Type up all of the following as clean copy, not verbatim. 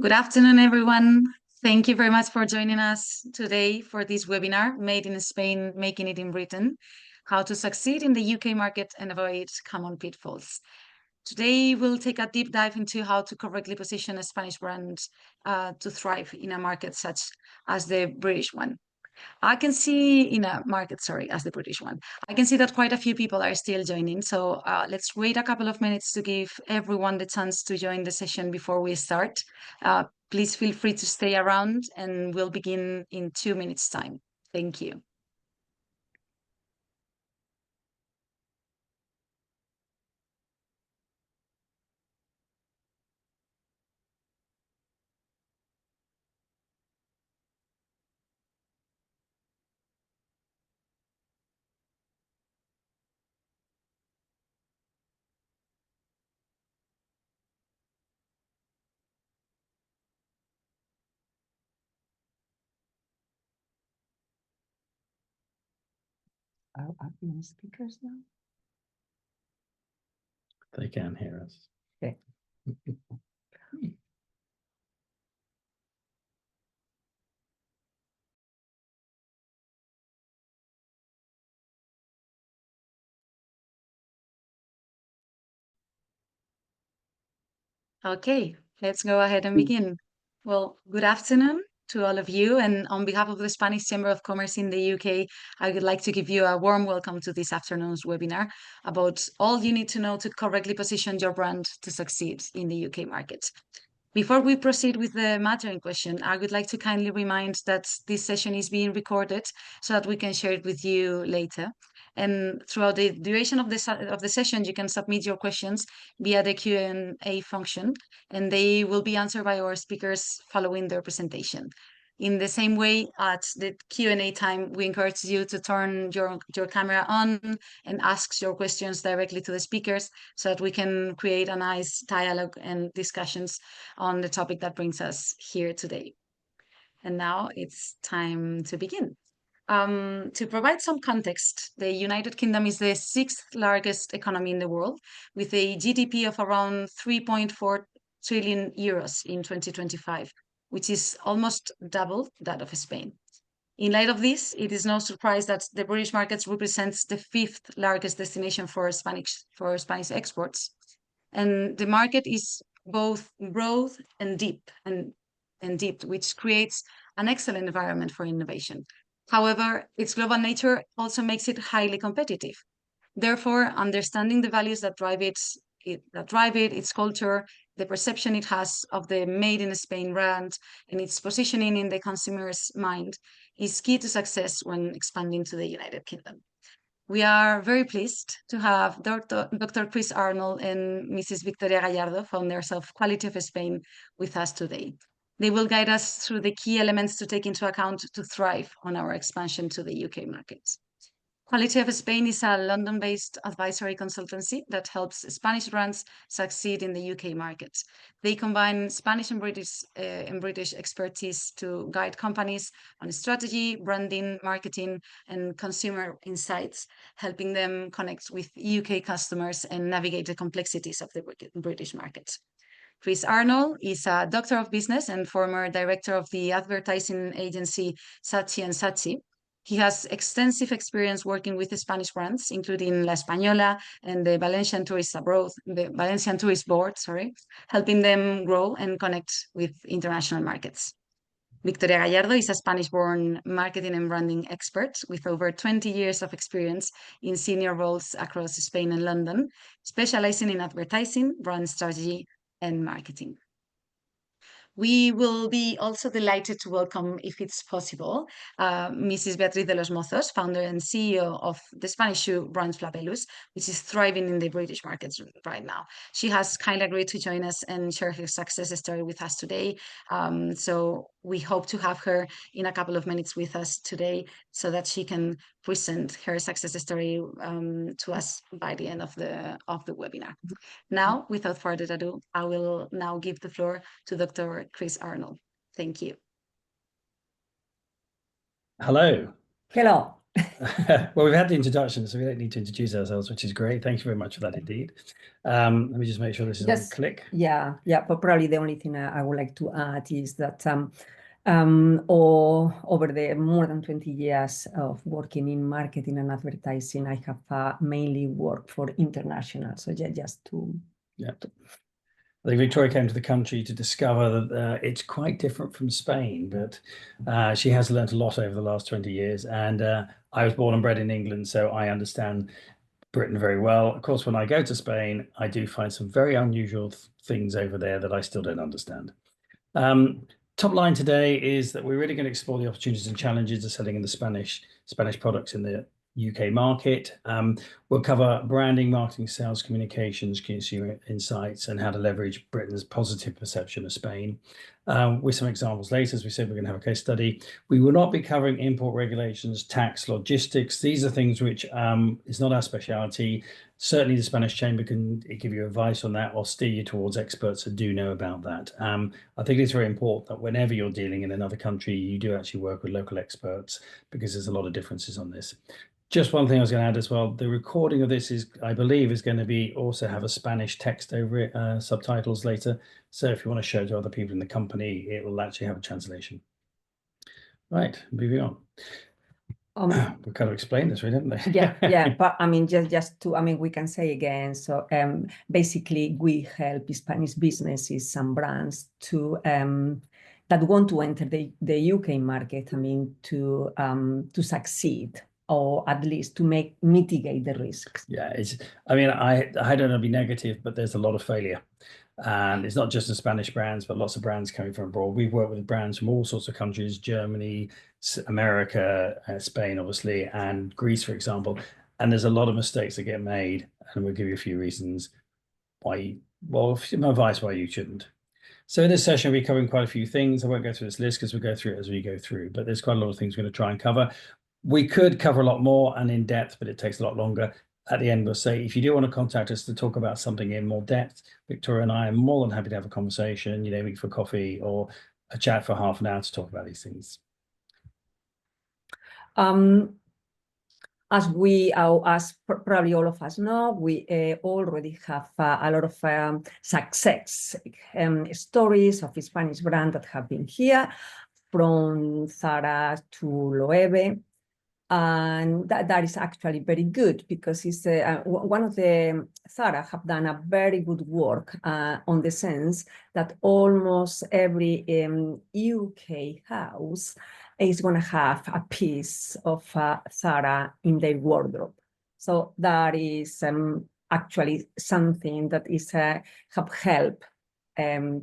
Good afternoon, everyone. Thank you very much for joining us today for this webinar, Made in Spain, Making it in Britain, How to Succeed in the UK Market and Avoid Common Pitfalls. Today, we'll take a deep dive into how to correctly position a Spanish brand to thrive in a market such as the British one. I can see in a market, sorry, as the British one. I can see that quite a few people are still joining. So let's wait a couple of minutes to give everyone the chance to join the session before we start. Please feel free to stay around and we'll begin in 2 minutes' time. Thank you. Are we on speakers now? They can hear us. Okay. Okay, let's go ahead and begin. Well, good afternoon to all of you. And on behalf of the Spanish Chamber of Commerce in the UK, I would like to give you a warm welcome to this afternoon's webinar about all you need to know to correctly position your brand to succeed in the UK market. Before we proceed with the matter in question, I would like to kindly remind that this session is being recorded so that we can share it with you later. And throughout the duration of the session, you can submit your questions via the Q&A function, and they will be answered by our speakers following their presentation. In the same way, at the Q&A time, we encourage you to turn your camera on and ask your questions directly to the speakers so that we can create a nice dialogue and discussions on the topic that brings us here today. And now it's time to begin. To provide some context, the United Kingdom is the sixth largest economy in the world, with a GDP of around 3.4 trillion euros in 2025, which is almost double that of Spain. In light of this, it is no surprise that the British market represents the fifth largest destination for Spanish exports. And the market is both broad and deep, which creates an excellent environment for innovation. However, its global nature also makes it highly competitive. Therefore, understanding the values that drive it, its culture, the perception it has of the Made in Spain brand, and its positioning in the consumer's mind is key to success when expanding to the United Kingdom. We are very pleased to have Dr. Chris Arnold and Mrs. Victoria Gallardo, founders of Quality of Spain, with us today. They will guide us through the key elements to take into account to thrive on our expansion to the UK markets. Quality of Spain is a London-based advisory consultancy that helps Spanish brands succeed in the UK market. They combine Spanish and British expertise to guide companies on strategy, branding, marketing, and consumer insights, helping them connect with UK customers and navigate the complexities of the British market. Chris Arnold is a doctor of business and former director of the advertising agency Saatchi & Saatchi. He has extensive experience working with the Spanish brands, including La Española and the Valencian Tourist Board, helping them grow and connect with international markets. Victoria Gallardo is a Spanish-born marketing and branding expert with over 20 years of experience in senior roles across Spain and London, specializing in advertising, brand strategy, and marketing. We will be also delighted to welcome, if it's possible, Mrs. Beatriz de los Mozos, founder and CEO of the Spanish shoe brand Flabelus, which is thriving in the British markets right now. She has kindly agreed to join us and share her success story with us today. So we hope to have her in a couple of minutes with us today so that she can present her success story to us by the end of the webinar. Now, without further ado, I will now give the floor to Dr. Chris Arnold. Thank you. Hello. Hello. Well, we've had the introduction, so we don't need to introduce ourselves, which is great. Thank you very much for that indeed. Let me just make sure this is on click. Yeah, but probably the only thing I would like to add is that over the more than 20 years of working in marketing and advertising, I have mainly worked for international. So just to... Yeah. I think Victoria came to the country to discover that it's quite different from Spain, but she has learned a lot over the last 20 years. And I was born and bred in England, so I understand Britain very well. Of course, when I go to Spain, I do find some very unusual things over there that I still don't understand. Top line today is that we're really going to explore the opportunities and challenges of selling in the Spanish products in the UK market. We'll cover branding, marketing, sales, communications, consumer insights, and how to leverage Britain's positive perception of Spain. With some examples later, as we said, we're going to have a case study. We will not be covering import regulations, tax, logistics. These are things which is not our speciality. Certainly the Spanish Chamber can give you advice on that or steer you towards experts that do know about that. I think it's very important that whenever you're dealing in another country, you do actually work with local experts, because there's a lot of differences on this. Just one thing I was going to add as well, the recording of this is, I believe, is going to be also have a Spanish text over it, subtitles later. So if you want to show to other people in the company, it will actually have a translation. Right, moving on. We kind of explained this, really, haven't we? Yeah, but I mean, just to, I mean, we can say again, so basically we help Spanish businesses and brands to that want to enter the UK market, I mean, to succeed, or at least to mitigate the risks. Yeah, I mean, I don't want to be negative, but there's a lot of failure. And it's not just the Spanish brands, but lots of brands coming from abroad. We've worked with brands from all sorts of countries, Germany, America, Spain, obviously, and Greece, for example. And there's a lot of mistakes that get made. And we'll give you a few reasons why, well, some advice why you shouldn't. So in this session, we're covering quite a few things. I won't go through this list because we'll go through it as we go through, but there's quite a lot of things we're going to try and cover. We could cover a lot more and in depth, but it takes a lot longer. At the end, we'll say, if you do want to contact us to talk about something in more depth, Victoria and I are more than happy to have a conversation, meet for coffee or a chat for half an hour to talk about these things. As probably all of us know, we already have a lot of success stories of Spanish brands that have been here, from Zara to Loewe. And that is actually very good, because it's one of the Zara have done a very good work on the sense that almost every UK house is going to have a piece of Zara in their wardrobe. So that is actually something that is have helped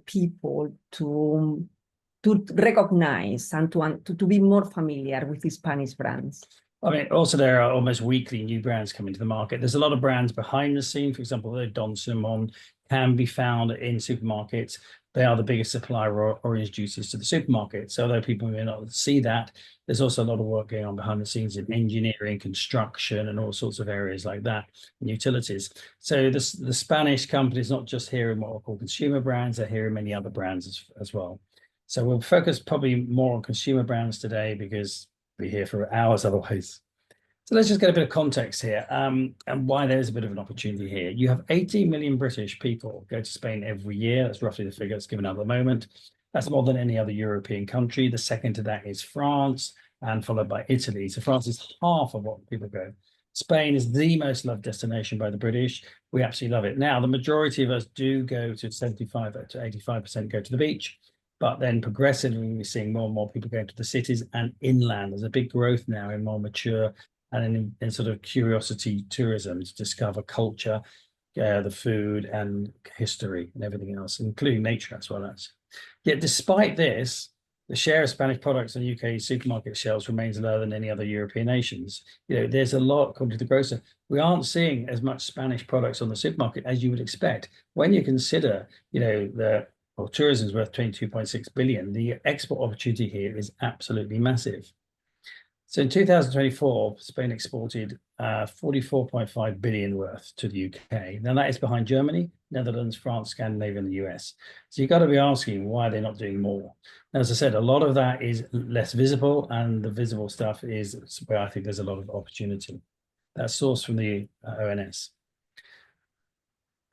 people to recognize and to be more familiar with the Spanish brands. I mean, also there are almost weekly new brands coming to the market. There's a lot of brands behind the scene. For example, the Don Simon can be found in supermarkets. They are the biggest supplier of orange juices to the supermarket. So although people may not see that, there's also a lot of work going on behind the scenes in engineering, construction, and all sorts of areas like that, and utilities. So the Spanish company is not just here in what we call consumer brands, they're here in many other brands as well. So we'll focus probably more on consumer brands today, because we're here for hours otherwise. So let's just get a bit of context here and why there's a bit of an opportunity here. You have 18 million British people go to Spain every year. That's roughly the figure that's given out at the moment. That's more than any other European country. The second to that is France, and followed by Italy. So France is half of what people go. Spain is the most loved destination by the British. We absolutely love it. Now, the majority of us do go to 75 to 85% go to the beach. But then progressively, we're seeing more and more people going to the cities and inland. There's a big growth now in more mature and in sort of curiosity tourism to discover culture, the food and history and everything else, including nature as well. Yet despite this, the share of Spanish products on UK supermarket shelves remains lower than any other European nations. There's a lot, according to the grocer, we aren't seeing as much Spanish products on the supermarket as you would expect. When you consider, tourism is worth 22.6 billion. The export opportunity here is absolutely massive. So in 2024, Spain exported 44.5 billion worth to the UK. Now that is behind Germany, Netherlands, France, Scandinavia, and the US. So you've got to be asking why they're not doing more. Now, as I said, a lot of that is less visible, and the visible stuff is where I think there's a lot of opportunity. That's sourced from the ONS.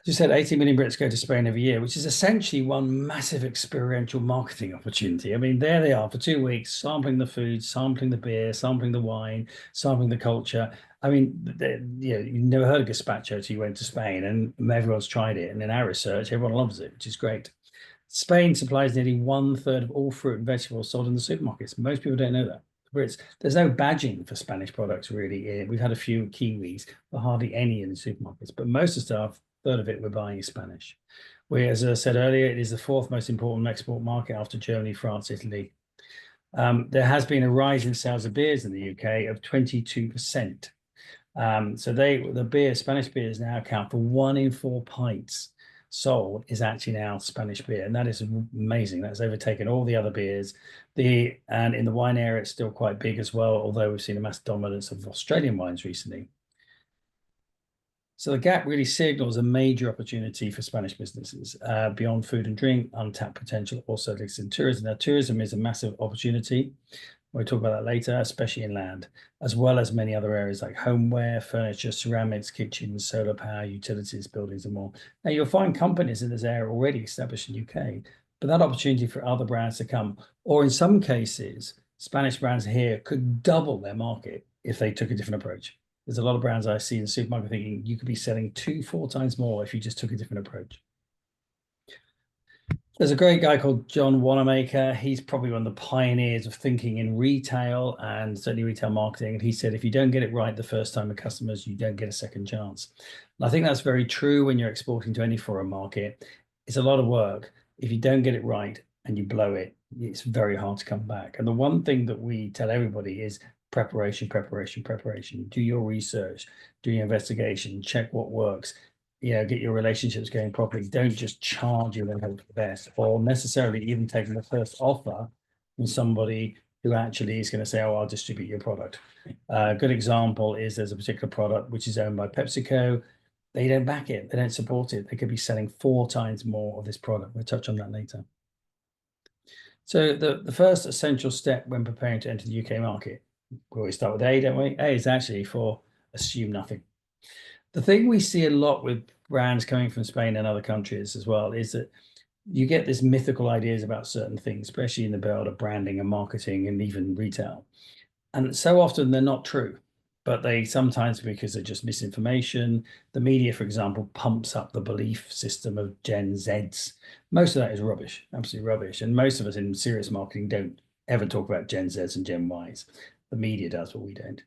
As you said, 80 million Brits go to Spain every year, which is essentially one massive experiential marketing opportunity. I mean, there they are for 2 weeks, sampling the food, sampling the beer, sampling the wine, sampling the culture. I mean, you never heard of gazpacho till you went to Spain, and everyone's tried it. And in our research, everyone loves it, which is great. Spain supplies nearly 1/3 of all fruit and vegetables sold in the supermarkets. Most people don't know that. Brits, there's no badging for Spanish products really. We've had a few Kiwis, but hardly any in the supermarkets. But most of the stuff, third of it we're buying is Spanish. Where, as I said earlier, it is the 4th most important export market after Germany, France, Italy. There has been a rise in sales of beers in the UK of 22%. So the Spanish beers now account for 1 in 4 pints sold is actually now Spanish beer, and that is amazing. That's overtaken all the other beers. And in the wine area, it's still quite big as well, although we've seen a mass dominance of Australian wines recently. So the gap really signals a major opportunity for Spanish businesses. Beyond food and drink, untapped potential also exists in tourism. Now, tourism is a massive opportunity. We'll talk about that later, especially inland, as well as many other areas like homeware, furniture, ceramics, kitchens, solar power, utilities, buildings, and more. Now, you'll find companies in this area already established in the UK, but that opportunity for other brands to come, or in some cases, Spanish brands here could double their market if they took a different approach. There's a lot of brands I see in the supermarket thinking you could be selling 2-4 times more if you just took a different approach. There's a great guy called John Wanamaker. He's probably one of the pioneers of thinking in retail and certainly retail marketing. And he said, if you don't get it right the first time with customers, you don't get a second chance. And I think that's very true when you're exporting to any foreign market. It's a lot of work. If you don't get it right and you blow it, it's very hard to come back. And the one thing that we tell everybody is preparation, preparation, preparation. Do your research, do your investigation, check what works. Get your relationships going properly. Don't just charge you and hope for the best, or necessarily even taking the first offer from somebody who actually is going to say, oh, I'll distribute your product. A good example is there's a particular product which is owned by PepsiCo. They don't back it. They don't support it. They could be selling 4 times more of this product. We'll touch on that later. So the first essential step when preparing to enter the UK market, we always start with A, don't we? A is actually for assume nothing. The thing we see a lot with brands coming from Spain and other countries as well is that you get this mythical ideas about certain things, especially in the world of branding and marketing and even retail. And so often they're not true, but they sometimes, because they're just misinformation. The media, for example, pumps up the belief system of Gen Zs. Most of that is rubbish, absolutely rubbish. And most of us in serious marketing don't ever talk about Gen Zs and Gen Ys. The media does, but we don't.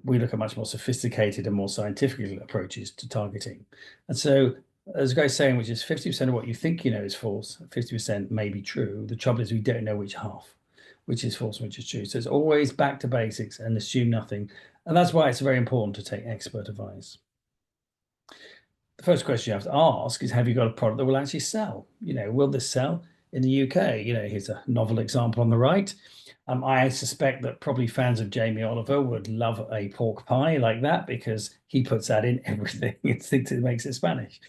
We look at much more sophisticated and more scientific approaches to targeting. And so there's a great saying, which is 50% of what you think you know is false, 50% may be true. The trouble is we don't know which half, which is false and which is true. So it's always back to basics and assume nothing. And that's why it's very important to take expert advice. The first question you have to ask is, have you got a product that will actually sell? Will this sell in the UK? Here's a novel example on the right. I suspect that probably fans of Jamie Oliver would love a pork pie like that because he puts that in everything and thinks it makes it Spanish.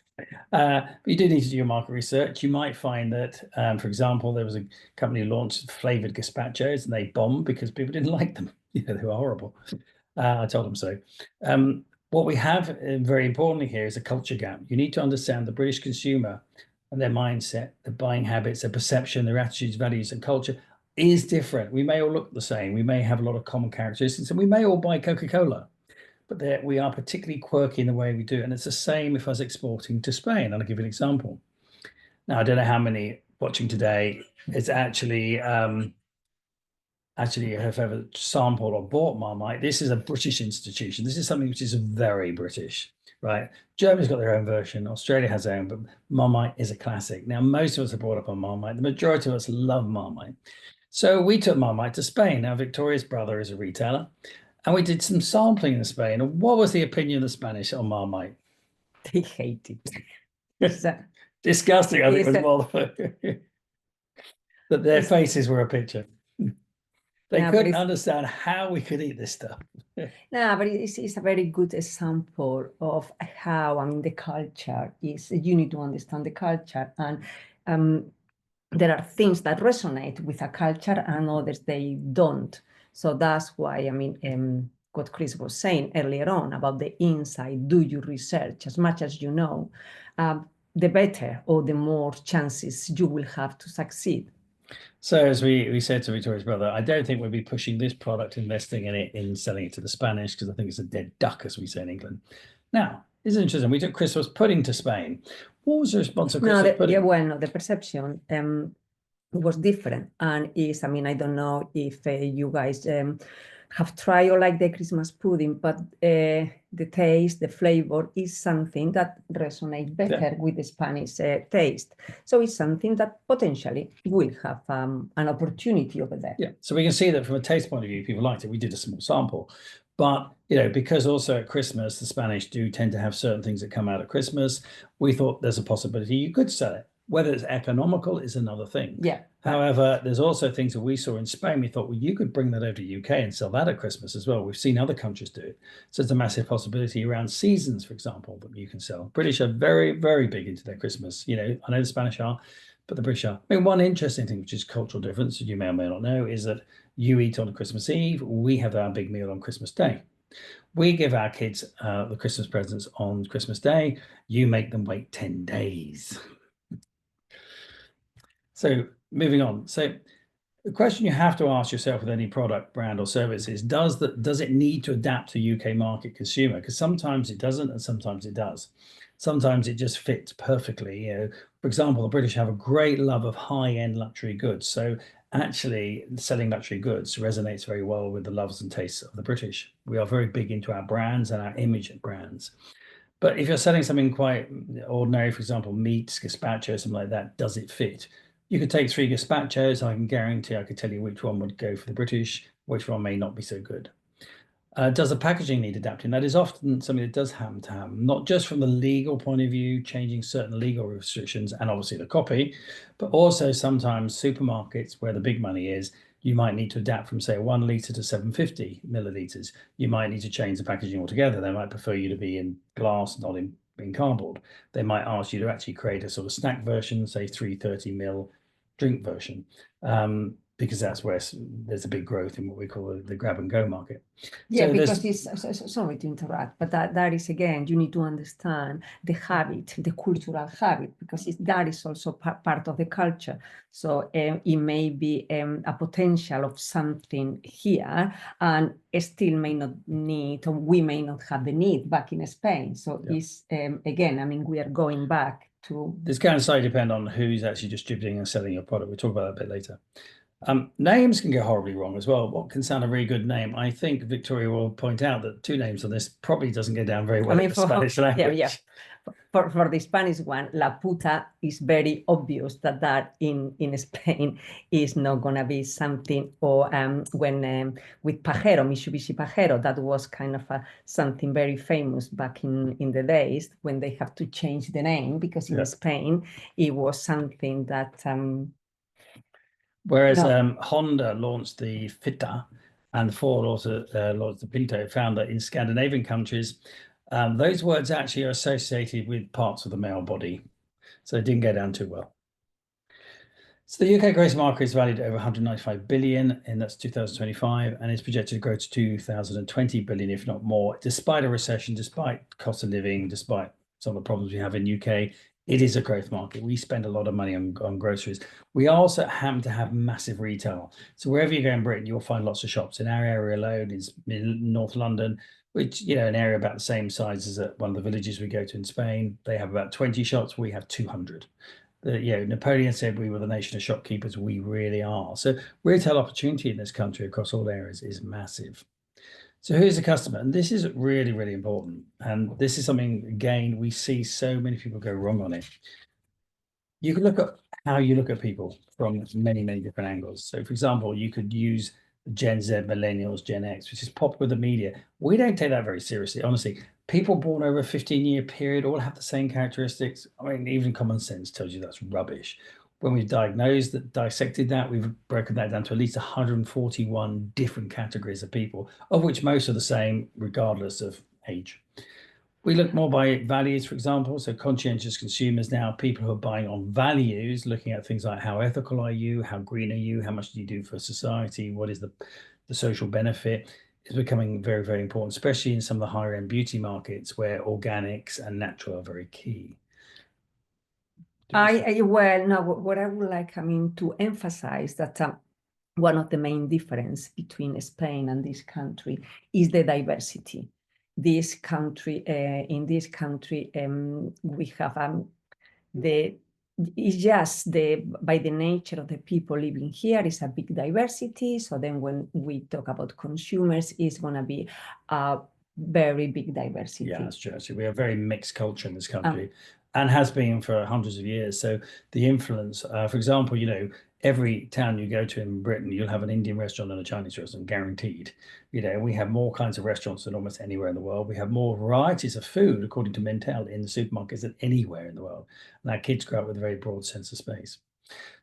But you do need to do your market research. You might find that, for example, there was a company who launched flavored gazpachos and they bombed because people didn't like them. They were horrible. I told them so. What we have, very importantly here, is a culture gap. You need to understand the British consumer and their mindset, their buying habits, their perception, their attitudes, values, and culture is different. We may all look the same. We may have a lot of common characteristics, and we may all buy Coca-Cola, but we are particularly quirky in the way we do it. And it's the same if I was exporting to Spain. I'll give you an example. Now, I don't know how many watching today is actually have ever sampled or bought Marmite. This is a British institution. This is something which is very British, right? Germany's got their own version. Australia has their own, but Marmite is a classic. Now, most of us are brought up on Marmite. The majority of us love Marmite. So we took Marmite to Spain. Now, Victoria's brother is a retailer, and we did some sampling in Spain. And what was the opinion of the Spanish on Marmite? They hate it. Disgusting, I think, was more that their faces were a picture. They Yeah, but couldn't it's- understand how we could eat this stuff. No, but it's a very good example of how, I mean, the culture is, you need to understand the culture, and there are things that resonate with a culture and others they don't. So that's why, I mean, what Chris was saying earlier on about the insight, do your research as much as you know, the better or the more chances you will have to succeed. So as we said to Victoria's brother, I don't think we'll be pushing this product, investing in it, in selling it to the Spanish, because I think it's a dead duck, as we say in England. Now, it's interesting. We took Christmas pudding to Spain. What was the response of Christmas pudding? Yeah, well, no, the perception was different, and is, I mean, I don't know if you guys have tried or like the Christmas pudding, but the taste, the flavor is something that resonates better with the Spanish taste. So it's something that potentially will have an opportunity over there. Yeah, so we can see that from a taste point of view, people liked it. We did a small sample, but you know, because also at Christmas, the Spanish do tend to have certain things that come out at Christmas, we thought there's a possibility you could sell it. Whether it's economical is another thing. Yeah. However, there's also things that we saw in Spain. We thought, well, you could bring that over to UK and sell that at Christmas as well. We've seen other countries do it. So it's a massive possibility around seasons, for example, that you can sell. British are very, very big into their Christmas. You know, I know the Spanish are, but the British are. I mean, one interesting thing, which is cultural difference, that you may or may not know, is that you eat on Christmas Eve. We have our big meal on Christmas Day. We give our kids the Christmas presents on Christmas Day. You make them wait 10 days. So moving on. So the question you have to ask yourself with any product, brand, or service is, does it need to adapt to UK market consumer? Because sometimes it doesn't, and sometimes it does. Sometimes it just fits perfectly. You know, for example, the British have a great love of high-end luxury goods. So actually, selling luxury goods resonates very well with the loves and tastes of the British. We are very big into our brands and our image of brands. But if you're selling something quite ordinary, for example, meats, gazpacho, something like that, does it fit? You could take 3 gazpachos. I can guarantee I could tell you which one would go for the British, which one may not be so good. Does the packaging need adapting? That is often something that does happen to happen, not just from the legal point of view, changing certain legal restrictions and obviously the copy, but also sometimes supermarkets where the big money is, you might need to adapt from, say, 1 litre to 750 millilitres. You might need to change the packaging altogether. They might prefer you to be in glass, not in cardboard. They might ask you to actually create a sort of snack version, say 330 ml drink version, because that's where there's a big growth in what we call the grab and go market. Yeah, So because it's, sorry to interrupt, but that is, again, you need to understand the habit, the cultural habit, because that is also part of the culture. So it may be a potential of something here, and it still may not need, or we may not have the need back in Spain. So it's, again, I mean, we are going back to... This can slightly depend on who's actually distributing and selling your product. We'll talk about that a bit later. Names can go horribly wrong as well. What can sound a very good name? I think Victoria will point out that 2 names on this probably doesn't go down very well in the Spanish language. Yeah. For the Spanish one, La Puta is very obvious that in Spain is not going to be something, or when with Pajero, Mitsubishi Pajero, that was kind of something very famous back in the days when they have to change the name, because in Spain it was something that... Whereas Honda launched the Fitta and Ford also launched the Pinto, found that in Scandinavian countries, those words actually are associated with parts of the male body. So it didn't go down too well. So the UK gross market is valued at over 195 billion, and that's 2025, and it's projected to grow to 2020 billion, if not more, despite a recession, despite cost of living, despite some of the problems we have in UK. It is a growth market. We spend a lot of money on groceries. We also happen to have massive retail. So wherever you go in Britain, you'll find lots of shops. In our area alone is in North London, which, you know, an area about the same size as one of the villages we go to in Spain. They have about 20 shops. We have 200. Napoleon said we were the nation of shopkeepers. We really are. So retail opportunity in this country across all areas is massive. So who's the customer? And this is really, really important. And this is something, again, we see so many people go wrong on it. You can look at how you look at people from many, many different angles. So, for example, you could use Gen Z, Millennials, Gen X, which is popular with the media. We don't take that very seriously, honestly. People born over a 15-year period all have the same characteristics. I mean, even common sense tells you that's rubbish. When we've dissected that, we've broken that down to at least 141 different categories of people, of which most are the same, regardless of age. We look more by values, for example. So conscientious consumers now, people who are buying on values, looking at things like how ethical are you, how green are you, how much do you do for society, what is the social benefit, is becoming very, very important, especially in some of the higher end beauty markets where organics and natural are very key. Well, no, what I would like, to emphasize that one of the main difference between Spain and this country is the diversity. This country, in this country, we have it's just by the nature of the people living here is a big diversity. So then when we talk about consumers, it's going to be a very big diversity. Yeah, that's true. Actually, we have a very mixed culture in this country. And has been for hundreds of years. So the influence, for example, every town you go to in Britain, you'll have an Indian restaurant and a Chinese restaurant, guaranteed. We have more kinds of restaurants than almost anywhere in the world. We have more varieties of food, according to Mintel, in the supermarkets than anywhere in the world. And our kids grow up with a very broad sense of space.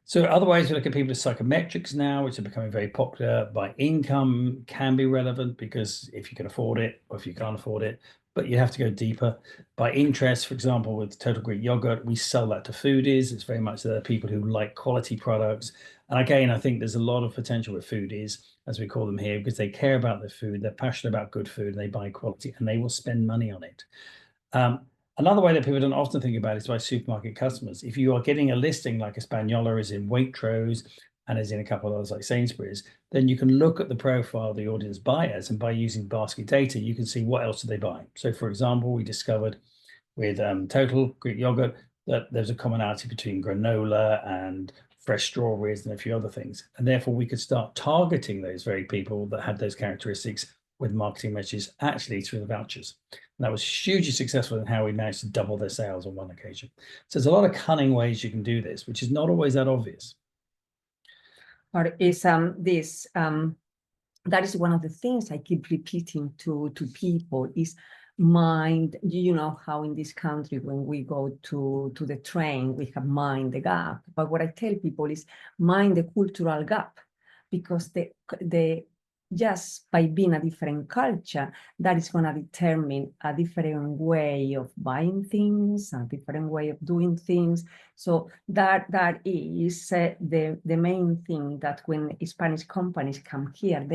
So other ways we look at people as psychometrics now, which are becoming very popular. By income can be relevant, because if you can afford it or if you can't afford it, but you have to go deeper. By interest, for example, with Total Greek Yogurt, we sell that to foodies. It's very much the people who like quality products. And again, I think there's a lot of potential with foodies, as we call them here, because they care about their food, they're passionate about good food, and they buy quality, and they will spend money on it. Another way that people don't often think about is by supermarket customers. If you are getting a listing like Espanola is in Waitrose and is in a couple of others like Sainsbury's, then you can look at the profile of the audience buyers, and by using basket data, you can see what else do they buy. So for example, we discovered with Total Greek Yogurt that there's a commonality between granola and fresh strawberries and a few other things. And therefore we could start targeting those very people that had those characteristics with marketing messages, actually through the vouchers. And that was hugely successful in how we managed to double their sales on one occasion. So there's a lot of cunning ways you can do this, which is not always that obvious. Or is that is one of the things I keep repeating to people is mind. You know how in this country, when we go to the train, we have mind the gap. But what I tell people is mind the cultural gap, because the just by being a different culture, that is going to determine a different way of buying things, a different way of doing things. So that is the main thing, that when Spanish companies come here,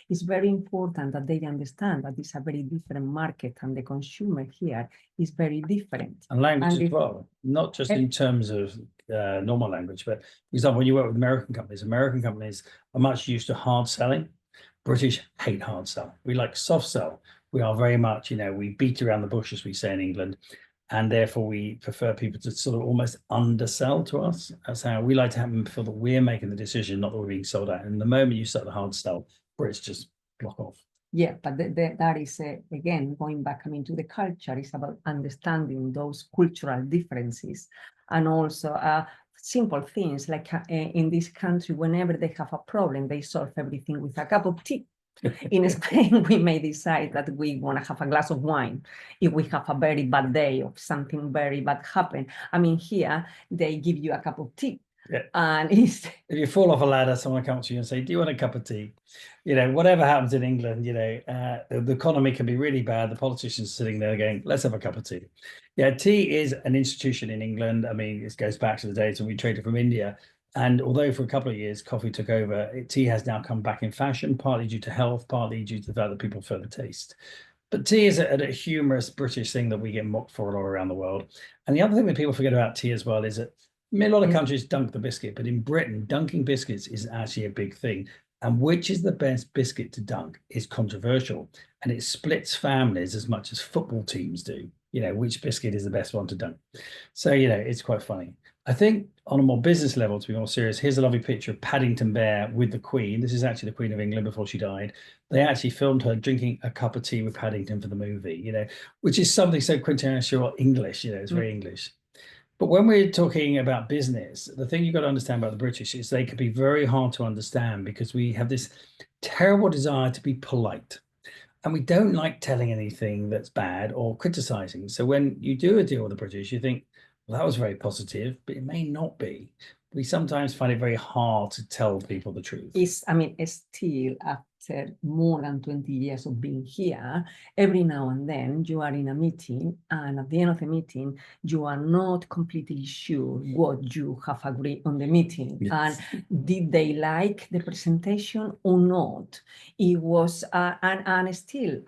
it's very important that they understand that it's a very different market, and the consumer here is very different. And language as well, not just in terms of normal language, but for example, when you work with American companies are much used to hard selling. British hate hard sell. We like soft sell. We are very much, we beat around the bush, as we say in England, and therefore we prefer people to sort of almost undersell to us. That's how we like to have them feel that we're making the decision, not that we're being sold out. And the moment you start the hard sell, Brits just block off. Yeah, but that is, again, going back, to the culture, is about understanding those cultural differences. And also simple things like in this country, whenever they have a problem, they solve everything with a cup of tea. In Spain, we may decide that we want to have a glass of wine if we have a very bad day or something very bad happen. Here, they give you a cup of tea. Yeah. And if you fall off a ladder, someone comes to you and say, do you want a cup of tea? Whatever happens in England, the economy can be really bad. The politicians sitting there going, let's have a cup of tea. Yeah, tea is an institution in England. It goes back to the days when we traded from India. And although for a couple of years coffee took over, tea has now come back in fashion, partly due to health, partly due to the fact that people prefer the taste. But tea is a humorous British thing that we get mocked for all around the world. And the other thing that people forget about tea as well is that a lot of countries dunk the biscuit, but in Britain, dunking biscuits is actually a big thing. And which is the best biscuit to dunk is controversial. And it splits families as much as football teams do. Which biscuit is the best one to dunk. So, it's quite funny. I think on a more business level, to be more serious, here's a lovely picture of Paddington Bear with the Queen. This is actually the Queen of England before she died. They actually filmed her drinking a cup of tea with Paddington for the movie, which is something so quintessential English, it's very English. But when we're talking about business, the thing you've got to understand about the British is they can be very hard to understand, because we have this terrible desire to be polite. And we don't like telling anything that's bad or criticizing. So when you do a deal with the British, you think, well, that was very positive, but it may not be. we sometimes find it very hard to tell people the truth. I mean, still after more than 20 years of being here, every now and then you are in a meeting, and at the end of the meeting, you are not completely sure what you have agreed on the meeting. Yes. And did they like the presentation or not? It was, and still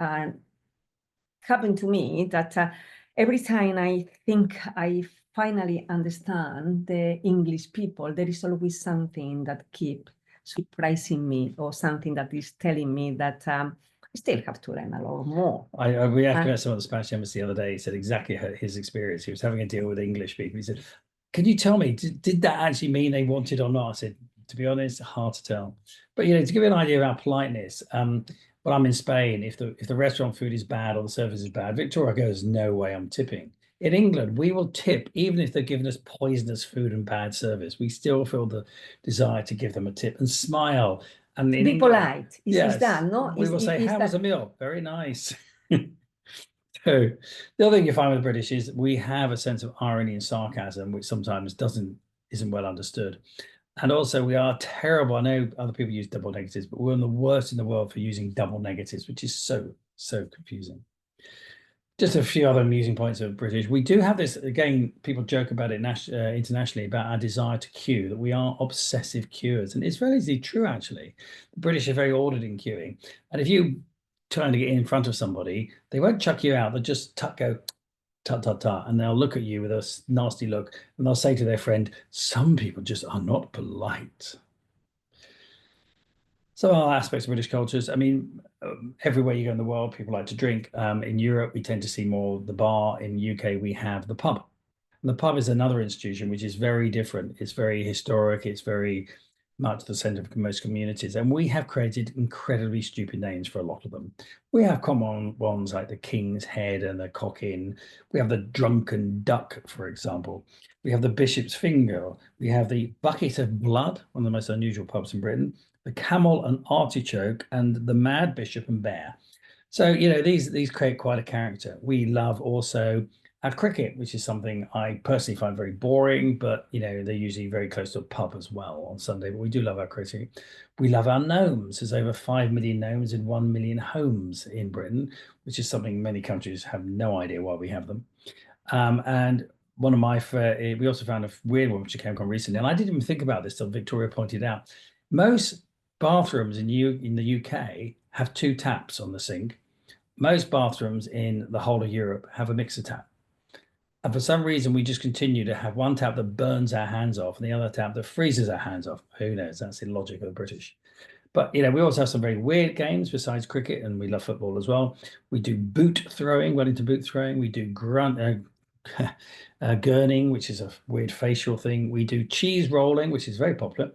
happened to me that every time I think I finally understand the English people, there is always something that keeps surprising me, or something that is telling me that I still have to learn a lot more. We asked someone at the Spanish Embassy the other day. He said exactly his experience. He was having a deal with English people. He said, "Can you tell me, did that actually mean they wanted or not?" I said, "To be honest, hard to tell." But to give you an idea of our politeness, when I'm in Spain, if the restaurant food is bad or the service is bad, Victoria goes, "No way, I'm tipping." In England, we will tip even if they're giving us poisonous food and bad service. We still feel the desire to give them a tip and smile. And be polite. Is that, no? We will say, "How was the meal? Very nice." So the other thing you find with the British is we have a sense of irony and sarcasm, which sometimes isn't well understood. And also we are terrible. I know other people use double negatives, but we're the worst in the world for using double negatives, which is so confusing. Just a few other amusing points of British. We do have this, again, people joke about it internationally, about our desire to queue, that we are obsessive queuers. And it's relatively true, actually. The British are very ordered in queuing. And if you turn to get in front of somebody, they won't chuck you out. They'll just go, tut, tut, tut. And they'll look at you with a nasty look. And they'll say to their friend, "Some people just are not polite." Some other aspects of British cultures. I mean, everywhere you go in the world, people like to drink. In Europe, we tend to see more the bar. In the UK, we have the pub. And the pub is another institution which is very different. It's very historic. It's very much the center of most communities. And we have created incredibly stupid names for a lot of them. We have common ones like the King's Head and the Cock Inn. We have the Drunken Duck, for example. We have the Bishop's Finger. We have the Bucket of Blood, one of the most unusual pubs in Britain. The Camel and Artichoke, and the Mad Bishop and Bear. So, these create quite a character. We love also our cricket, which is something I personally find very boring, but, they're usually very close to a pub as well on Sunday, but we do love our cricket. We love our gnomes. There's over 5 million gnomes in 1 million homes in Britain, which is something many countries have no idea why we have them. And one of my, we also found a weird one, which came on recently, and I didn't even think about this till Victoria pointed out. Most bathrooms in the UK have 2 taps on the sink. Most bathrooms in the whole of Europe have a mixer tap. And for some reason, we just continue to have one tap that burns our hands off and the other tap that freezes our hands off. Who knows? That's the logic of the British. But, we also have some very weird games besides cricket, and we love football as well. We do boot throwing, Wellington boot throwing. We do gurning, which is a weird facial thing. We do cheese rolling, which is very popular.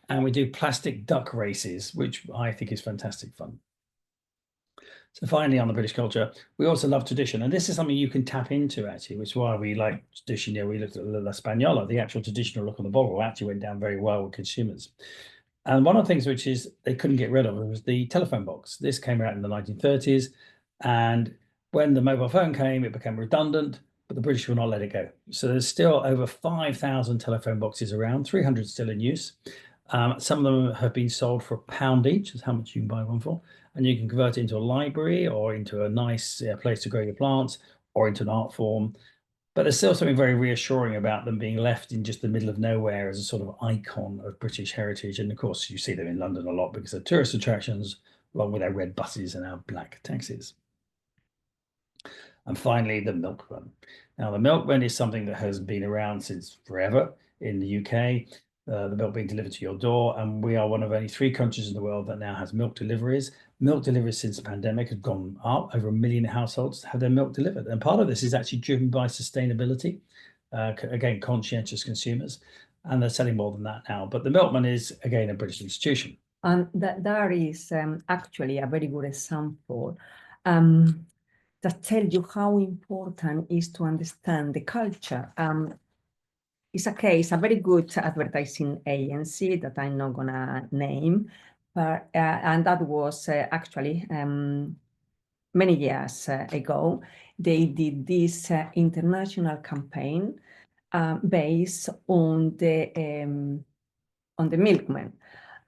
And we do plastic duck races, which I think is fantastic fun. So finally, on the British culture, we also love tradition. And this is something you can tap into, actually, which is why we like tradition. We looked at La Spagnola, the actual traditional look on the bottle, actually went down very well with consumers. And one of the things which is they couldn't get rid of was the telephone box. This came out in the 1930s. And when the mobile phone came, it became redundant, but the British will not let it go. So there's still over 5,000 telephone boxes around, 300 still in use. Some of them have been sold for £1 each. That's how much you can buy one for. And you can convert it into a library or into a nice place to grow your plants or into an art form. But there's still something very reassuring about them being left in just the middle of nowhere as a sort of icon of British heritage. And of course, you see them in London a lot because they're tourist attractions, along with our red buses and our black taxis. And finally, the milk run. Now, the milk run is something that has been around since forever in the UK. The milk being delivered to your door, and we are one of only 3 countries in the world that now has milk deliveries. Milk deliveries since the pandemic have gone up. Over 1 million households have their milk delivered, and part of this is actually driven by sustainability. Again, conscientious consumers, and they're selling more than that now. But the milkman is again a British institution. And that is actually a very good example that tells you how important it is to understand the culture. It's a very good advertising agency that I'm not gonna name, but and that was actually many years ago. They did this international campaign based on the milkman.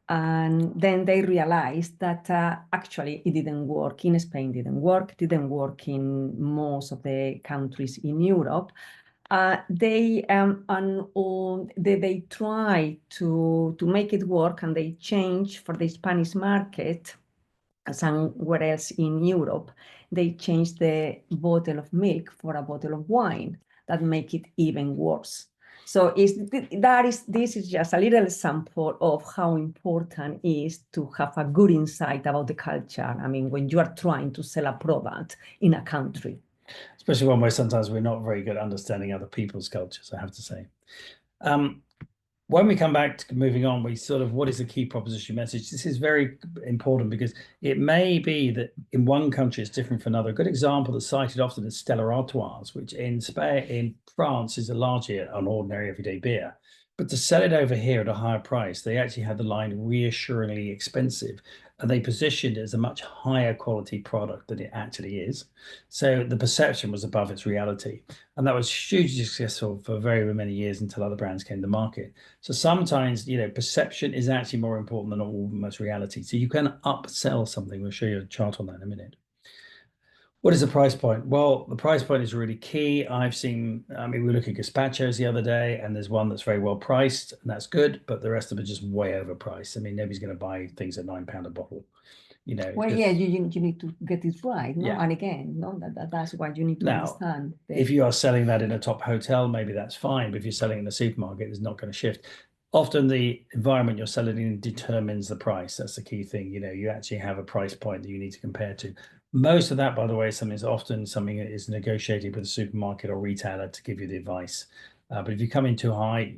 And then they realized that actually it didn't work in Spain, didn't work in most of the countries in Europe. They try to make it work, and they change for the Spanish market, somewhere else in Europe. They changed the bottle of milk for a bottle of wine that make it even worse. So this is just a little example of how important it is to have a good insight about the culture. I mean, when you are trying to sell a product in a country. Especially one where sometimes we're not very good at understanding other people's cultures, I have to say. When we come back to moving on, we sort of, what is the key proposition message? This is very important because it may be that in one country it's different from another. A good example that's cited often is Stella Artois, which in France is largely an ordinary everyday beer. But to sell it over here at a higher price, they actually had the line reassuringly expensive, and they positioned it as a much higher quality product than it actually is. So the perception was above its reality. And that was hugely successful for very many years until other brands came to market. So sometimes, perception is actually more important than almost reality. So you can upsell something. We'll show you a chart on that in a minute. What is the price point? Well, the price point is really key. We were looking at gazpachos the other day, and there's one that's very well priced, and that's good, but the rest of it are just way overpriced. I mean, nobody's going to buy things at £9 a bottle. Well, yeah, you need to get it right, no? Yeah. And again, no, that's what you need to understand. If you are selling that in a top hotel, maybe that's fine, but if you're selling in a supermarket, it's not going to shift. Often the environment you're selling in determines the price. That's the key thing. You actually have a price point that you need to compare to. Most of that, by the way, is often something that is negotiated with a supermarket or retailer to give you the advice. But if you come in too high,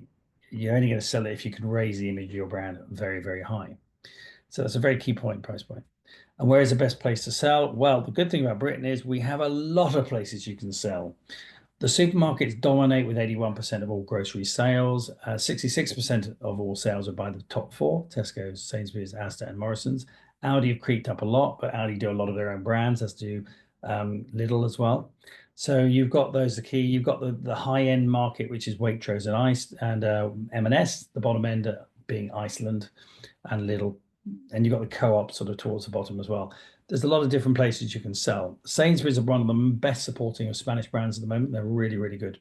you're only going to sell it if you can raise the image of your brand very, very high. So that's a very key point, price point. And where is the best place to sell? Well, the good thing about Britain is we have a lot of places you can sell. The supermarkets dominate with 81% of all grocery sales. 66% of all sales are by the top four: Tesco's, Sainsbury's, Asda, and Morrison's. Aldi have creeped up a lot, but Aldi do a lot of their own brands, as do Lidl as well. So you've got those, the key. You've got the high-end market, which is Waitrose and M&S, the bottom end being Iceland and Lidl. And you've got the co-op sort of towards the bottom as well. There's a lot of different places you can sell. Sainsbury's are one of the best supporting of Spanish brands at the moment. They're really, really good.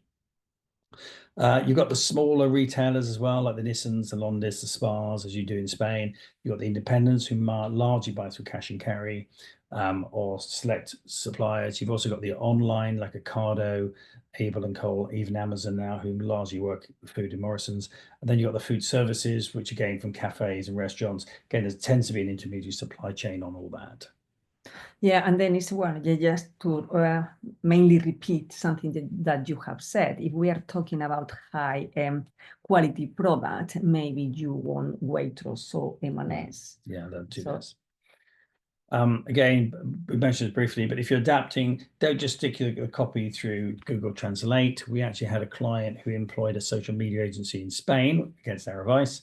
You've got the smaller retailers as well, like the Nissans, the Londis, the Spars, as you do in Spain. You've got the independents who largely buy through cash and carry or select suppliers. You've also got the online, like Ocado, Able and Cole, even Amazon now, who largely work with food in Morrison's. And then you've got the food services, which again, from cafes and restaurants. Again, there tends to be an intermediate supply chain on all that. Yeah, and then it's just to mainly repeat something that you have said. If we are talking about high quality product, maybe you want Waitrose or M&S. Yeah, they're two best. Again, we mentioned this briefly, but if you're adapting, don't just stick your copy through Google Translate. We actually had a client who employed a social media agency in Spain against our advice,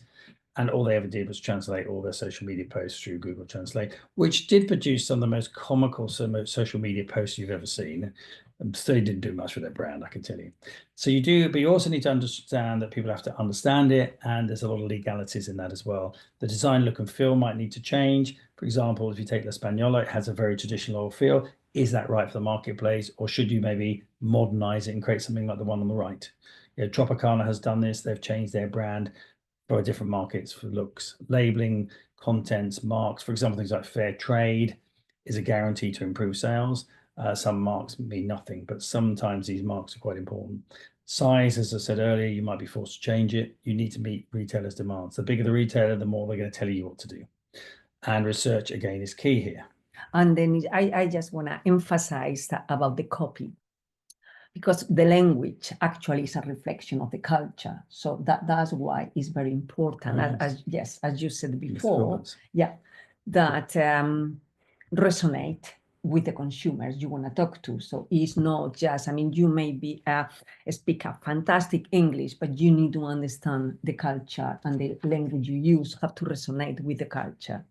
and all they ever did was translate all their social media posts through Google Translate, which did produce some of the most comical social media posts you've ever seen. And still didn't do much for their brand, I can tell you. So you do, but you also need to understand that people have to understand it, and there's a lot of legalities in that as well. The design, look and feel might need to change. For example, if you take La Española, it has a very traditional feel. Is that right for the marketplace, or should you maybe modernize it and create something like the one on the right? Tropicana has done this. They've changed their brand for different markets for looks, labeling, contents, marks. For example, things like fair trade is a guarantee to improve sales. Some marks mean nothing, but sometimes these marks are quite important. Size, as I said earlier, you might be forced to change it. You need to meet retailers' demands. The bigger the retailer, the more they're going to tell you what to do. And research, again, is key here. And then I just want to emphasize about the copy, because the language actually is a reflection of the culture. So that's why it's very important. Yes. As you said before, that resonate with the consumers you want to talk to. So it's not just, you may speak a fantastic English, but you need to understand the culture, and the language you use have to resonate with the culture.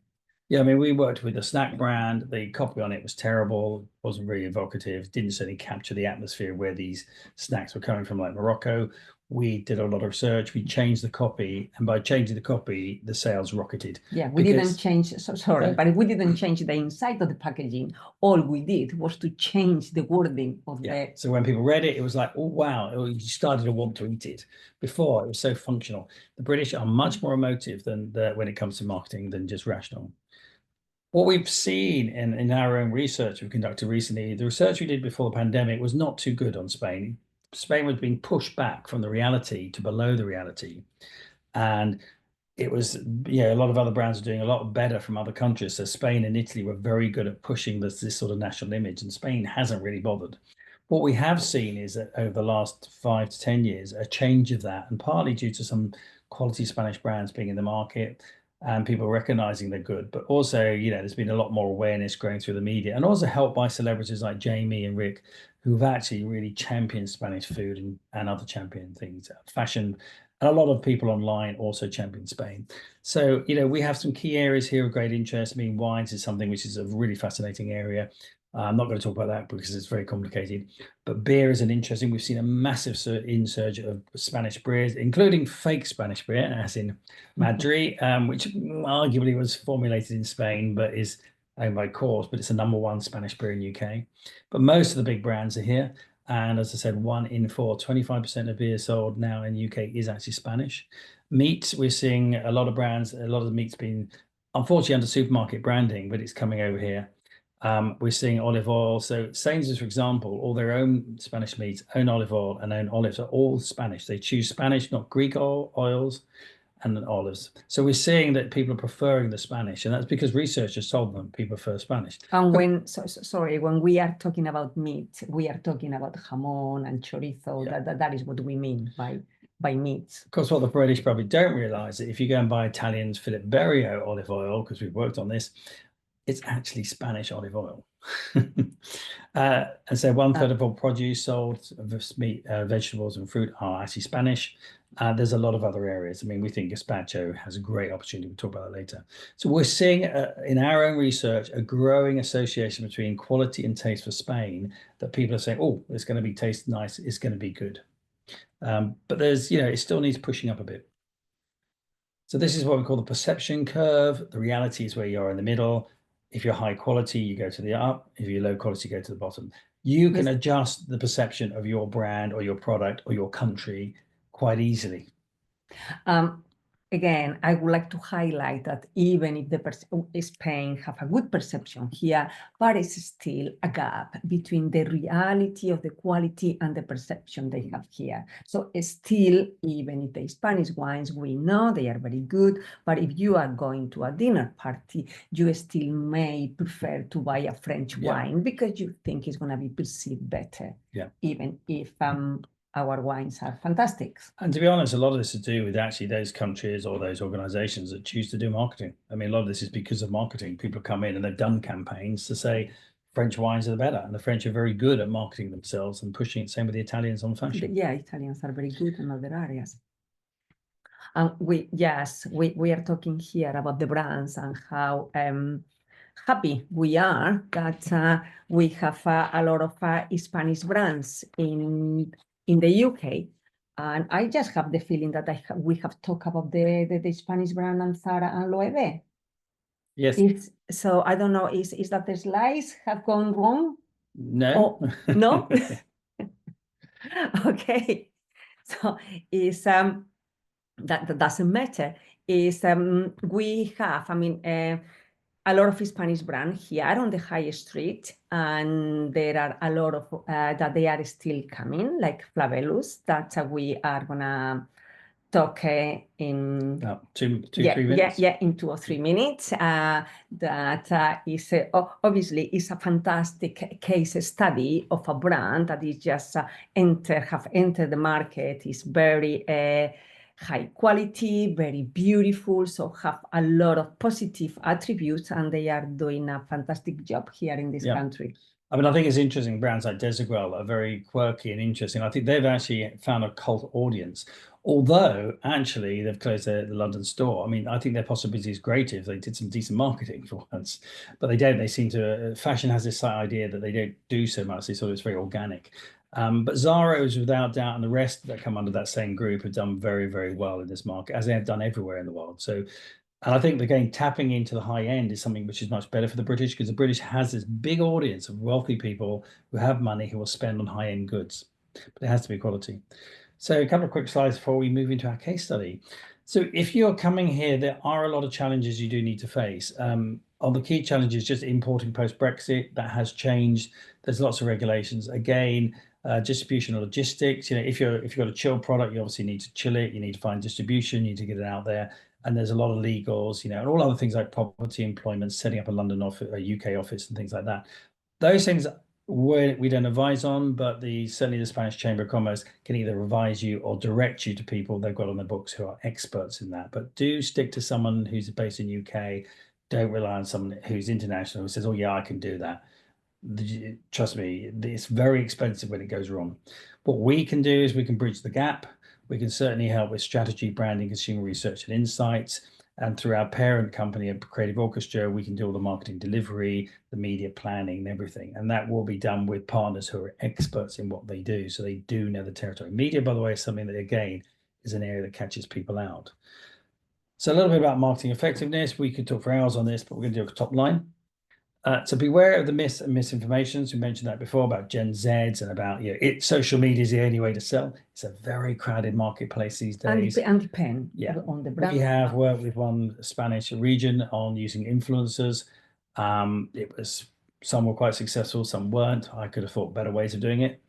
Yeah, I mean, we worked with a snack brand. The copy on it was terrible, wasn't really evocative, didn't certainly capture the atmosphere where these snacks were coming from, like Morocco. We did a lot of research. We changed the copy, and by changing the copy, the sales rocketed. Yeah, we didn't change, sorry, but we didn't change the inside of the packaging. All we did was to change the wording of the. So when people read it, it was like, oh, wow, you started to want to eat it. Before, it was so functional. The British are much more emotive than when it comes to marketing than just rational. What we've seen in our own research we've conducted recently, the research we did before the pandemic was not too good on Spain. Spain was being pushed back from the reality to below the reality. And it was, a lot of other brands are doing a lot better from other countries. So Spain and Italy were very good at pushing this sort of national image, and Spain hasn't really bothered. What we have seen is that over the last 5 to 10 years, a change of that, and partly due to some quality Spanish brands being in the market and people recognizing they're good, but also, there's been a lot more awareness growing through the media, and also helped by celebrities like Jamie and Rick, who've actually really championed Spanish food and other champion things, fashion. And a lot of people online also champion Spain. So, we have some key areas here of great interest. I mean, wines is something which is a really fascinating area. I'm not going to talk about that because it's very complicated. But beer is an interesting. We've seen a massive insurge of Spanish beers, including fake Spanish beer, as in Madrid, which arguably was formulated in Spain, but is owned by Coors. But it's the #1 Spanish beer in UK. But most of the big brands are here. And as I said, 1 in 4, 25% of beer sold now in the UK is actually Spanish. Meat, we're seeing a lot of brands, a lot of the meat's been unfortunately under supermarket branding, but it's coming over here. We're seeing olive oil. So Sainsbury's, for example, all their own Spanish meats, own olive oil and own olives are all Spanish. They choose Spanish, not Greek oils and olives. So we're seeing that people are preferring the Spanish, and that's because researchers told them people prefer Spanish. And when we are talking about meat, we are talking about jamón and chorizo. Yeah. That is what we mean by meats. Of course, what the British probably don't realize is if you go and buy Italian's Philip Berio olive oil, because we've worked on this, it's actually Spanish olive oil. And so 1/3 of all produce sold, meat, vegetables and fruit are actually Spanish. There's a lot of other areas. I mean, we think gazpacho has a great opportunity. We'll talk about that later. So we're seeing in our own research a growing association between quality and taste for Spain, that people are saying, oh, it's going to be taste nice, it's going to be good. But there's, it still needs pushing up a bit. So this is what we call the perception curve. The reality is where you are in the middle. If you're high quality, you go to the up. If you're low quality, you go to the bottom. You can adjust the perception of your brand or your product or your country quite easily. Again, I would like to highlight that even if Spain have a good perception here, but it's still a gap between the reality of the quality and the perception they have here. So still, even if the Spanish wines, we know they are very good, but if you are going to a dinner party, you still may prefer to buy a French wine because you think it's going to be perceived better, even if our wines are fantastic. And to be honest, a lot of this is to do with actually those countries or those organizations that choose to do marketing. I mean, a lot of this is because of marketing. People come in and they've done campaigns to say French wines are the better, and the French are very good at marketing themselves and pushing it. Same with the Italians on fashion. Yeah, Italians are very good in other areas. And we are talking here about the brands and how happy we are that we have a lot of Spanish brands in the UK, and I just have the feeling that we have talked about the Spanish brand and Zara and Loewe. Yes. So I don't know, is that the slides have gone wrong? No. No? Okay. So is that doesn't matter. Is we have, a lot of Spanish brands here on the high street, and there are a lot of that they are still coming, like Flabelus, that we are gonna talk in 2 3 minutes. In 2 or 3 minutes. That is obviously is a fantastic case study of a brand that is just have entered the market, is very high quality, very beautiful, so have a lot of positive attributes, and they are doing a fantastic job here in this country. I mean, I think it's interesting. Brands like Desigual are very quirky and interesting. I think they've actually found a cult audience, although actually they've closed the London store. I mean, I think their possibility is greater if they did some decent marketing for once, but they don't. They seem to, fashion has this idea that they don't do so much. They sort of, it's very organic. But Zara is without doubt, and the rest that come under that same group have done very, very well in this market, as they have done everywhere in the world. So, and I think again, tapping into the high end is something which is much better for the British, because the British has this big audience of wealthy people who have money who will spend on high end goods, but it has to be quality. So a couple of quick slides before we move into our case study. So if you're coming here, there are a lot of challenges you do need to face. On the key challenges, just importing post-Brexit, that has changed. There's lots of regulations. Again, distribution or logistics. You know, if you've got a chilled product, you obviously need to chill it. You need to find distribution. You need to get it out there. And there's a lot of legals, you know, and all other things like property, employment, setting up a London office, a UK office, and things like that. Those things we don't advise on, but certainly the Spanish Chamber of Commerce can either advise you or direct you to people they've got on their books who are experts in that. But do stick to someone who's based in UK. Don't rely on someone who's international who says, "Oh yeah, I can do that." Trust me, it's very expensive when it goes wrong. What we can do is we can bridge the gap. We can certainly help with strategy, branding, consumer research, and insights. And through our parent company, Creative Orchestra, we can do all the marketing delivery, the media planning, and everything. And that will be done with partners who are experts in what they do. So they do know the territory. Media, by the way, is something that, again, is an area that catches people out. So a little bit about marketing effectiveness. We could talk for hours on this, but we're going to do a top line. So beware of the myths and misinformations. We mentioned that before about Gen Zs and about, you know, social media is the only way to sell. It's a very crowded marketplace these days. And depend on the brand. We have worked with one Spanish region on using influencers. Some were quite successful, some weren't. I could have thought better ways of doing it.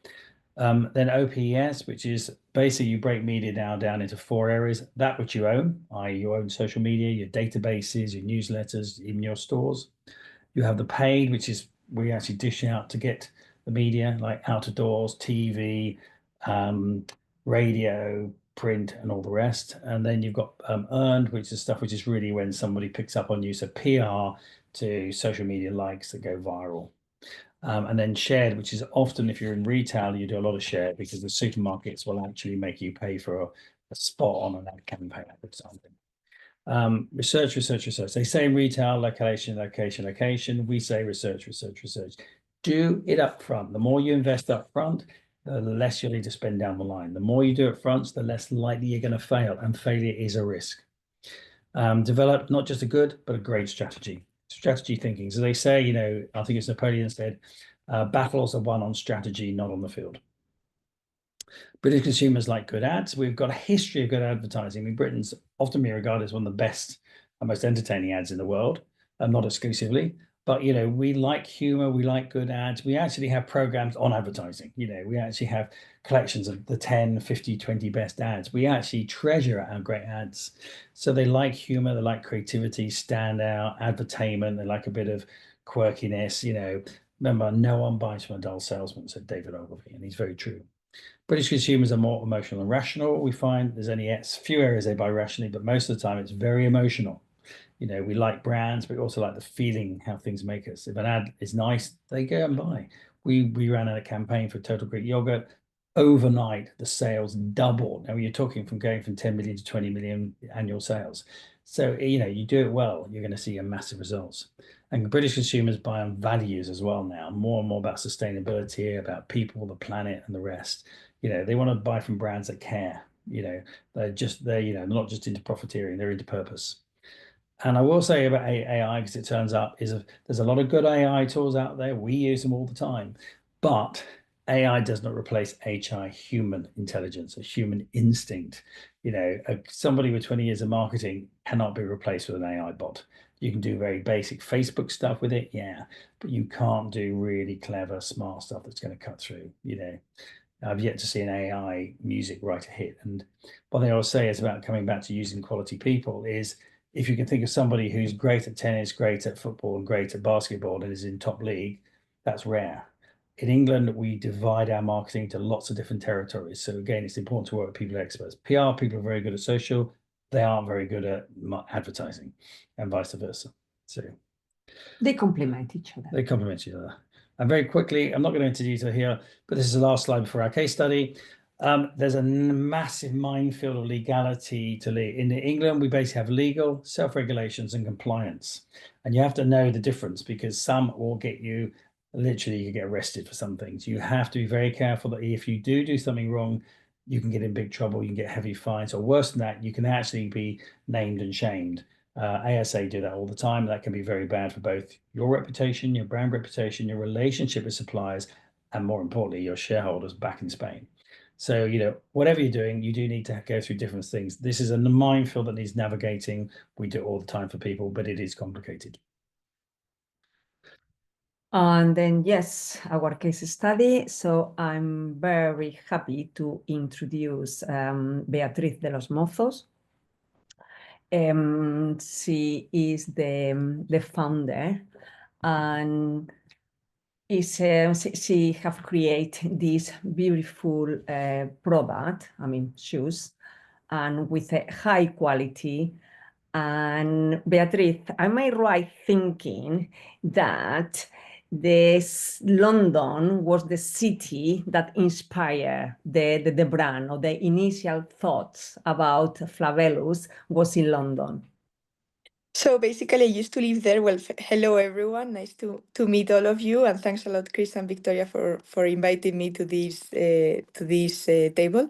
Then OPES, which is basically you break media down into 4 areas. That which you own, i.e. you own social media, your databases, your newsletters, even your stores. You have the paid, which is we actually dish out to get the media, like outdoors, TV, radio, print, and all the rest. And then you've got earned, which is stuff which is really when somebody picks up on you. So PR to social media likes that go viral. And then shared, which is often if you're in retail, you do a lot of share because the supermarkets will actually make you pay for a spot on an ad campaign, for example. Research. They say in retail, location. We say research. Do it up front. The more you invest up front, the less you'll need to spend down the line. The more you do up front, the less likely you're going to fail, and failure is a risk. Develop not just a good, but a great strategy. Strategy thinking. So they say, you know, I think it's Napoleon said, battles are won on strategy, not on the field. British consumers like good ads. We've got a history of good advertising. I mean, Britain's often been regarded as one of the best and most entertaining ads in the world, not exclusively. But, you know, we like humor, we like good ads. We actually have programs on advertising. You know, we actually have collections of the 10, 50, 20 best ads. We actually treasure our great ads. So they like humor, they like creativity, standout, advertainment, they like a bit of quirkiness. You know, remember, no one buys from a dull salesman, said David Ogilvy, and he's very true. British consumers are more emotional and rational. We find there's only a few areas they buy rationally, but most of the time it's very emotional. You know, we like brands, but we also like the feeling how things make us. If an ad is nice, they go and buy. We ran a campaign for Total Greek Yogurt. Overnight, the sales doubled. Now you're talking from going from 10 million to 20 million annual sales. So, you know, you do it well, you're going to see a massive results. And British consumers buy on values as well now, more and more about sustainability, about people, the planet, and the rest. You know, they want to buy from brands that care. You know, they're you know, not just into profiteering, they're into purpose. And I will say about AI, because it turns out there's a lot of good AI tools out there. We use them all the time, but AI does not replace HI, human intelligence, a human instinct. You know, somebody with 20 years of marketing cannot be replaced with an AI bot. You can do very basic Facebook stuff with it, yeah, but you can't do really clever, smart stuff that's going to cut through. You know, I've yet to see an AI music write a hit. And one thing I will say is about coming back to using quality people is if you can think of somebody who's great at tennis, great at football, and great at basketball and is in top league, that's rare. In England, we divide our marketing to lots of different territories. So again, it's important to work with people experts. PR people are very good at social. They aren't very good at advertising, and vice versa. So they complement each other. They complement each other. And very quickly, I'm not going to into detail here, but this is the last slide before our case study. There's a massive minefield of legality to in England. We basically have legal, self-regulations, and compliance, and you have to know the difference, because some will get you literally, you get arrested for some things. You have to be very careful that if you do something wrong, you can get in big trouble. You can get heavy fines, or worse than that, you can actually be named and shamed. ASA do that all the time. That can be very bad for both your reputation, your brand reputation, your relationship with suppliers, and more importantly, your shareholders back in Spain. So, whatever you're doing, you do need to go through different things. This is a minefield that needs navigating. We do it all the time for people, but it is complicated. And then, yes, our case study. So I'm very happy to introduce Beatriz de los Mozos. She is the founder, and she have created this beautiful product, shoes, and with a high quality. And Beatriz, am I right thinking that London was the city that inspired the brand, or the initial thoughts about Flabelus was in London? So basically, I used to live there. Well, hello everyone. Nice to meet all of you, and thanks a lot, Chris and Victoria, for inviting me to this table.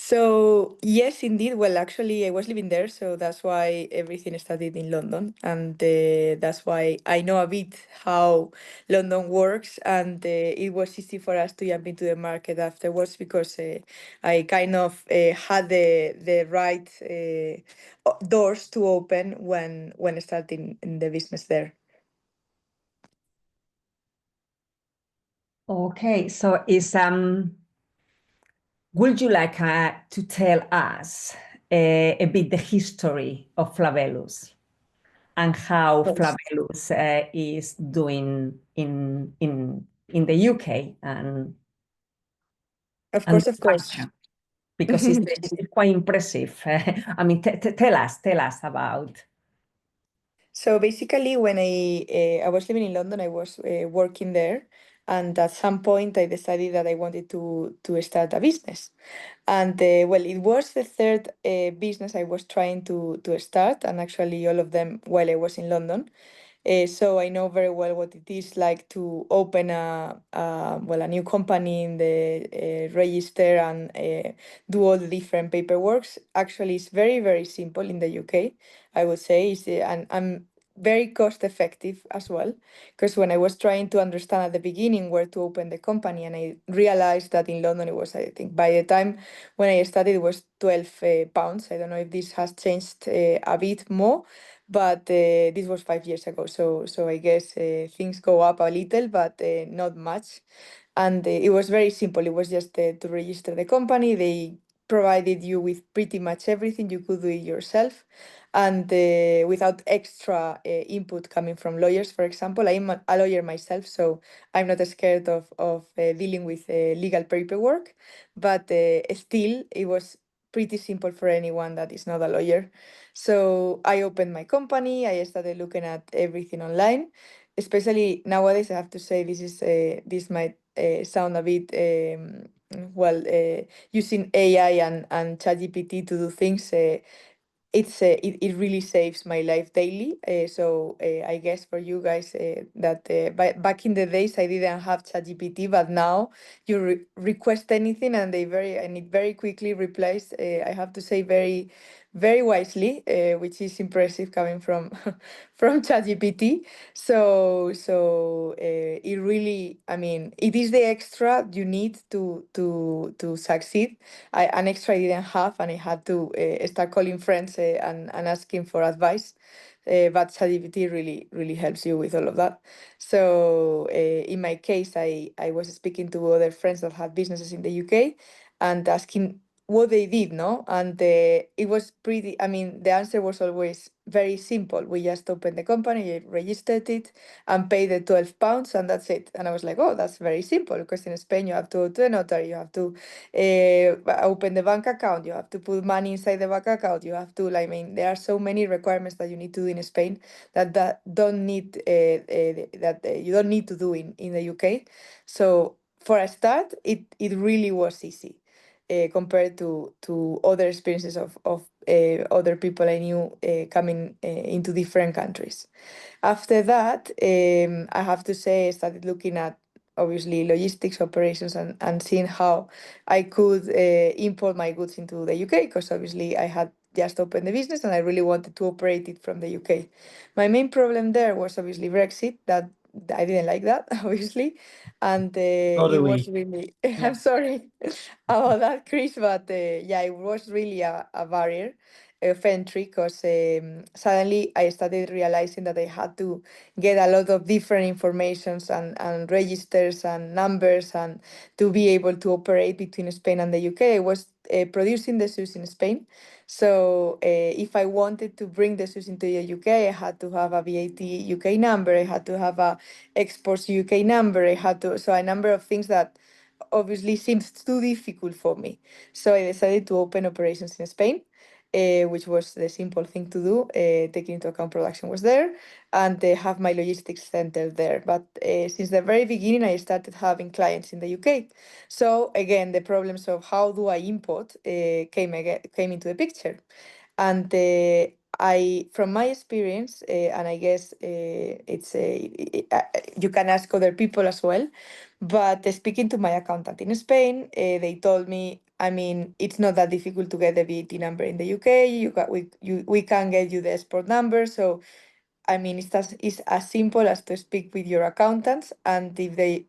So yes, indeed. Well, actually, I was living there, so that's why everything started in London, and that's why I know a bit how London works, and it was easy for us to jump into the market afterwards, because I kind of had the right doors to open when starting in the business there. Okay, so would you like to tell us a bit the history of Flabelus and how Yes. Flabelus is doing in the UK and Of course, the of course. culture? Because it's quite impressive. Tell us about. So basically, when I was living in London, I was working there, and at some point I decided that I wanted to start a business. And well, it was the third business I was trying to start, and actually all of them while I was in London. So I know very well what it is like to open a new company in the register and do all the different paperworks. Actually, it's very, very simple in the UK, I would say. And I'm very cost effective as well, because when I was trying to understand at the beginning where to open the company, and I realized that in London it was, I think by the time when I started, it was 12 pounds. I don't know if this has changed a bit more, but this was 5 years ago. So I guess things go up a little, but not much. And it was very simple. It was just to register the company. They provided you with pretty much everything. You could do it yourself, and without extra input coming from lawyers, for example. I'm a lawyer myself, so I'm not scared of dealing with legal paperwork, but still, it was pretty simple for anyone that is not a lawyer. So I opened my company. I started looking at everything online, especially nowadays. I have to say this might sound a bit well, using AI and ChatGPT to do things. It really saves my life daily. So I guess for you guys that back in the days I didn't have ChatGPT, but now you request anything and it very quickly replies. I have to say very, very wisely, which is impressive coming from from ChatGPT. So it really, I mean, it is the extra you need to succeed. An extra I didn't have, and I had to start calling friends and asking for advice. But ChatGPT really helps you with all of that. So in my case, I was speaking to other friends that had businesses in the UK and asking what they did, no? And it was pretty, I mean, the answer was always very simple. We just opened the company, registered it, and paid the £12, and that's it. And I was like, oh, that's very simple, because in Spain you have to go to the notary, you have to open the bank account, you have to put money inside the bank account, you have to, like, I mean, there are so many requirements that you need to do in Spain that don't need you don't need to do in the UK. So for a start, it really was easy. Compared to other experiences of other people I knew coming into different countries. After that, I have to say, I started looking at obviously logistics operations and seeing how I could import my goods into the UK, because obviously I had just opened the business and I really wanted to operate it from the UK. My main problem there was obviously Brexit, that I didn't like that, obviously, and So it do was we. really, Yeah. I'm sorry about that, Chris, but yeah, it was really a barrier of entry, because suddenly I started realizing that I had to get a lot of different informations and registers and numbers, and to be able to operate between Spain and the UK. I was producing the shoes in Spain. So if I wanted to bring the shoes into the UK, I had to have a VAT UK number, I had to have a exports UK number, I had to, so a number of things that obviously seems too difficult for me. So I decided to open operations in Spain, which was the simple thing to do, taking into account production was there, and have my logistics center there. But since the very beginning, I started having clients in the UK. So again, the problems of how do I import came into the picture. And from my experience, and I guess you can ask other people as well, but speaking to my accountant in Spain, they told me, I mean, it's not that difficult to get the VAT number in the UK. We can get you the export number. So I mean, it's as simple as to speak with your accountants, and if they,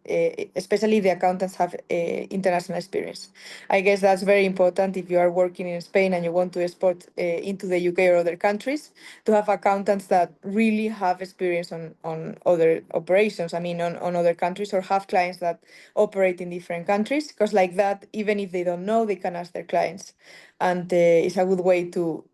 especially if the accountants have international experience. I guess that's very important if you are working in Spain and you want to export into the UK or other countries, to have accountants that really have experience on other operations, I mean, on other countries, or have clients that operate in different countries, because like that, even if they don't know, they can ask their clients. And it's a good way to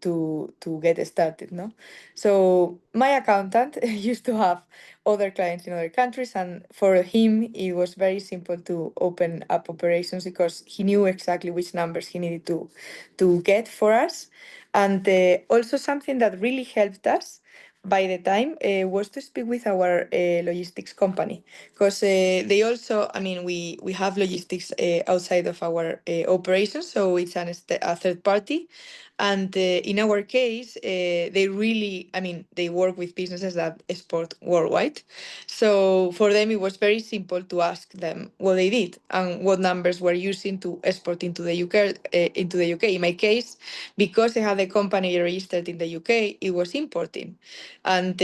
get started, no? So my accountant used to have other clients in other countries, and for him it was very simple to open up operations, because he knew exactly which numbers he needed to get for us. And also something that really helped us by the time was to speak with our logistics company, because they also, I mean, we have logistics outside of our operations, so it's a third party. And in our case, they really, I mean, they work with businesses that export worldwide. So for them, it was very simple to ask them what they did and what numbers were using to export into the UK. In my case, because I had a company registered in the UK, it was importing, and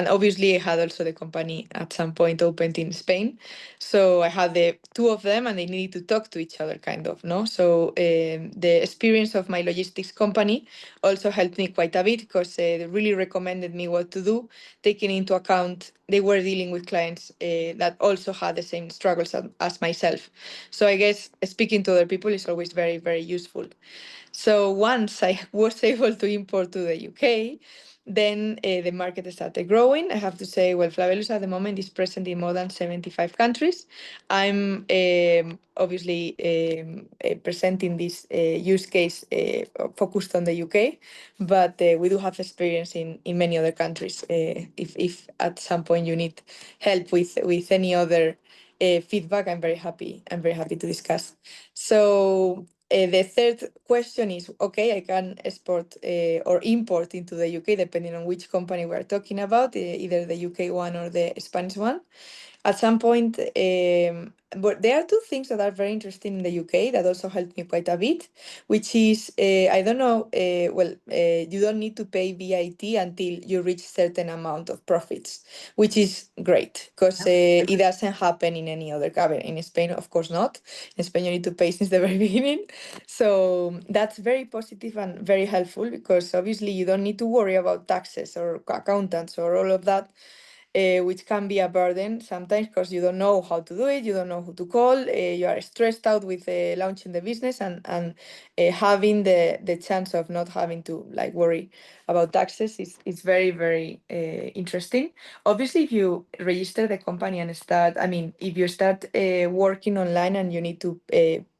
obviously I had also the company at some point opened in Spain. So I had the two of them, and they needed to talk to each other, kind of, no? So the experience of my logistics company also helped me quite a bit, because they really recommended me what to do, taking into account they were dealing with clients that also had the same struggles as myself. So I guess speaking to other people is always very, very useful. So once I was able to import to the UK, then the market started growing. I have to say, well, Flabelus at the moment is present in more than 75 countries. I'm obviously presenting this use case focused on the UK, but we do have experience in many other countries. If at some point you need help with any other feedback, I'm very happy. I'm very happy to discuss. So the third question is, okay, I can export or import into the UK, depending on which company we're talking about, either the UK one or the Spanish one. At some point, but there are two things that are very interesting in the UK that also helped me quite a bit, which is, I don't know, you don't need to pay VAT until you reach certain amount of profits, which is great, because it doesn't happen in any other government. In Spain, of course not. In Spain, you need to pay since the very beginning. So that's very positive and very helpful, because obviously you don't need to worry about taxes or accountants or all of that. which can be a burden sometimes because you don't know how to do it, you don't know who to call, you are stressed out with launching the business and having the chance of not having to like worry about taxes is very, very interesting. Obviously, if you register the company and start, I mean, if you start working online and you need to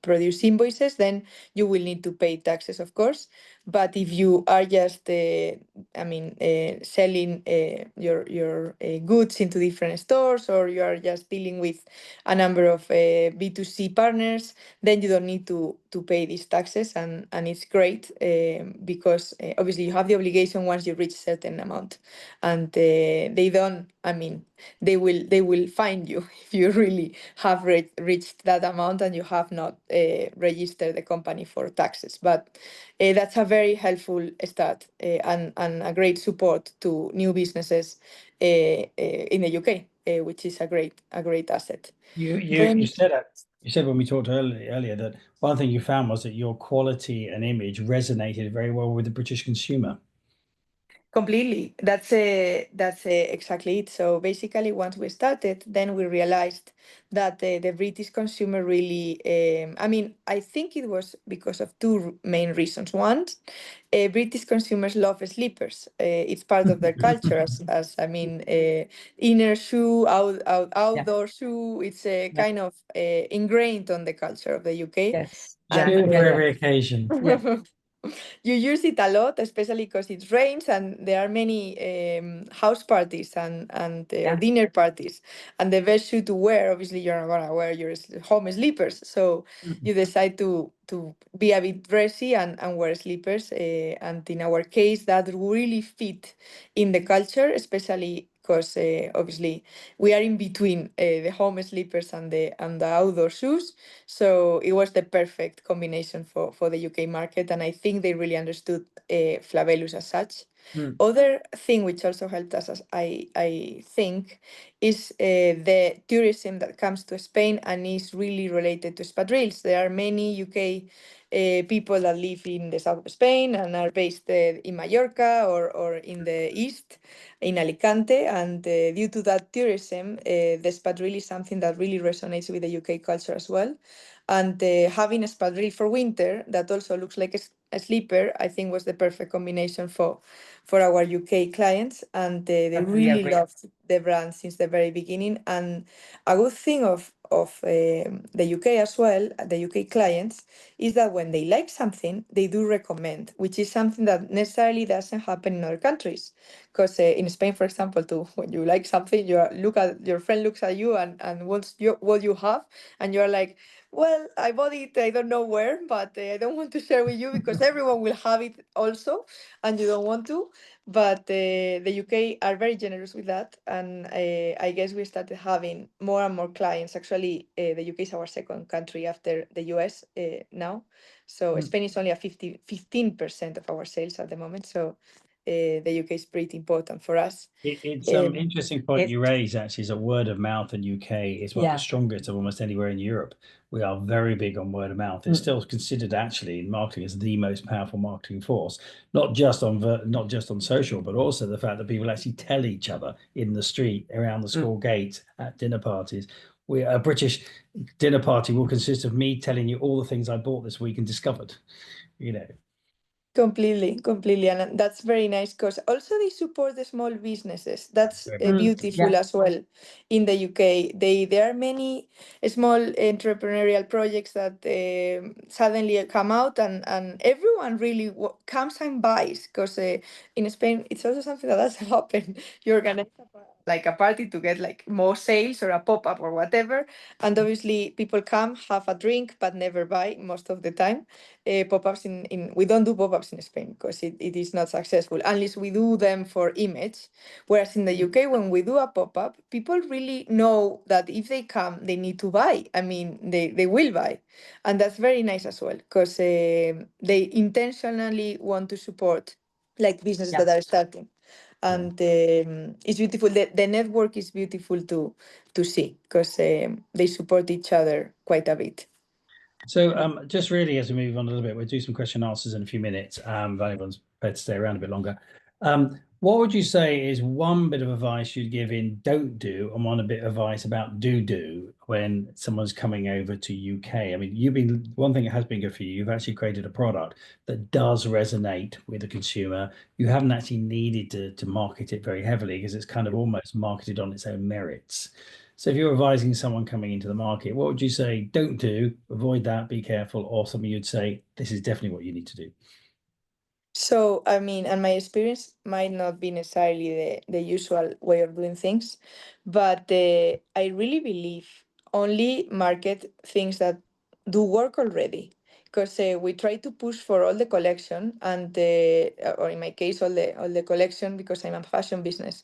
produce invoices, then you will need to pay taxes, of course. But if you are just, selling your goods into different stores, or you are just dealing with a number of B2C partners, then you don't need to pay these taxes, and it's great because obviously you have the obligation once you reach a certain amount, and they don't. I mean, they will fine you if you really have reached that amount and you have not registered the company for taxes. But that's a very helpful start and a great support to new businesses in the UK, which is a great asset. You said when we talked earlier that one thing you found was that your quality and image resonated very well with the British consumer. Completely. That's exactly it. So basically, once we started, then we realized that the British consumer really, I think it was because of two main reasons. One, British consumers love sleepers. It's part of their culture inner shoe, outdoor shoe. It's kind of ingrained on the culture of the UK. Yes. Shoe for every occasion. Yeah. You use it a lot, especially because it rains and there are many house parties and or dinner parties. And the best shoe to wear, obviously, you're not gonna wear your home sleepers. So you decide to be a bit dressy and wear sleepers. And in our case, that really fit in the culture, especially because obviously we are in between the home sleepers and the outdoor shoes. So it was the perfect combination for the UK market, and I think they really understood Flabelus as such. Other thing which also helped us, as I think, is the tourism that comes to Spain and is really related to espadrilles. There are many UK people that live in the south of Spain and are based in Mallorca or in the east, in Alicante, and due to that tourism, the espadrille is something that really resonates with the UK culture as well. And having a espadrille for winter that also looks like a sleeper, I think was the perfect combination for our UK clients, and they really loved the brand since the very beginning. And a good thing of the UK as well, the UK clients, is that when they like something, they do recommend, which is something that necessarily doesn't happen in other countries. Because in Spain, for example, too, when you like something, your friend looks at you and wants what you have, and you're like, well, I bought it, I don't know where, but I don't want to share with you because everyone will have it also, and you don't want to. But the UK are very generous with that, and I guess we started having more and more clients. Actually, the UK is our second country after the US now. So Spain is only 15% of our sales at the moment. So the UK is pretty important for us. It's an interesting point you raise, actually, is that word of mouth in UK is one of the strongest of almost anywhere in Europe. We are very big on word of mouth. It's still considered actually in marketing as the most powerful marketing force, not just on social, but also the fact that people actually tell each other in the street, around the school gate, at dinner parties. A British dinner party will consist of me telling you all the things I bought this week and discovered, Completely, and that's very nice because also they support the small businesses. That's beautiful as well. In the UK, there are many small entrepreneurial projects that suddenly come out, and everyone really comes and buys. Because in Spain, it's also something that doesn't happen. You organize like a party to get like more sales or a pop-up or whatever, and obviously people come, have a drink, but never buy most of the time. Pop-ups we don't do pop-ups in Spain because it is not successful unless we do them for image. Whereas in the UK, when we do a pop-up, people really know that if they come, they need to buy. I mean, they will buy. And that's very nice as well because they intentionally want to support like businesses that are starting. And it's beautiful. The network is beautiful to see because they support each other quite a bit. So just really as we move on a little bit, we'll do some question and answers in a few minutes. If anyone's prepared to stay around a bit longer. What would you say is one bit of advice you'd give in don't do, and one bit of advice about do when someone's coming over to UK? I mean, one thing that has been good for you, you've actually created a product that does resonate with the consumer. You haven't actually needed to market it very heavily because it's kind of almost marketed on its own merits. So if you're advising someone coming into the market, what would you say don't do, avoid that, be careful, or something you'd say, this is definitely what you need to do? So, I mean, and my experience might not be necessarily the usual way of doing things, but I really believe only market things that do work already. Because we try to push for all the collection and, or in my case, all the collection because I'm a fashion business.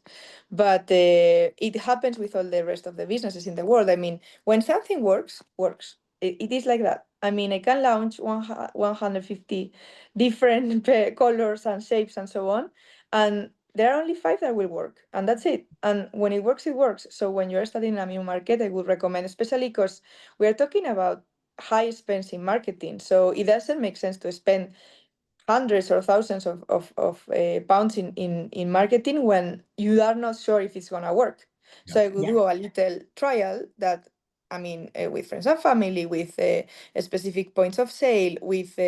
But it happens with all the rest of the businesses in the world. I mean, when something works, works. It is like that. I mean, I can launch 150 different colors and shapes and so on. And there are only 5 that will work, and that's it. And when it works, it works. So when you're studying a new market, I would recommend, especially because we are talking about high expense in marketing. So it doesn't make sense to spend hundreds or thousands of pounds in marketing when you are not sure if it's gonna work. So I will do a little trial that, I mean, with friends and family, with specific points of sale, with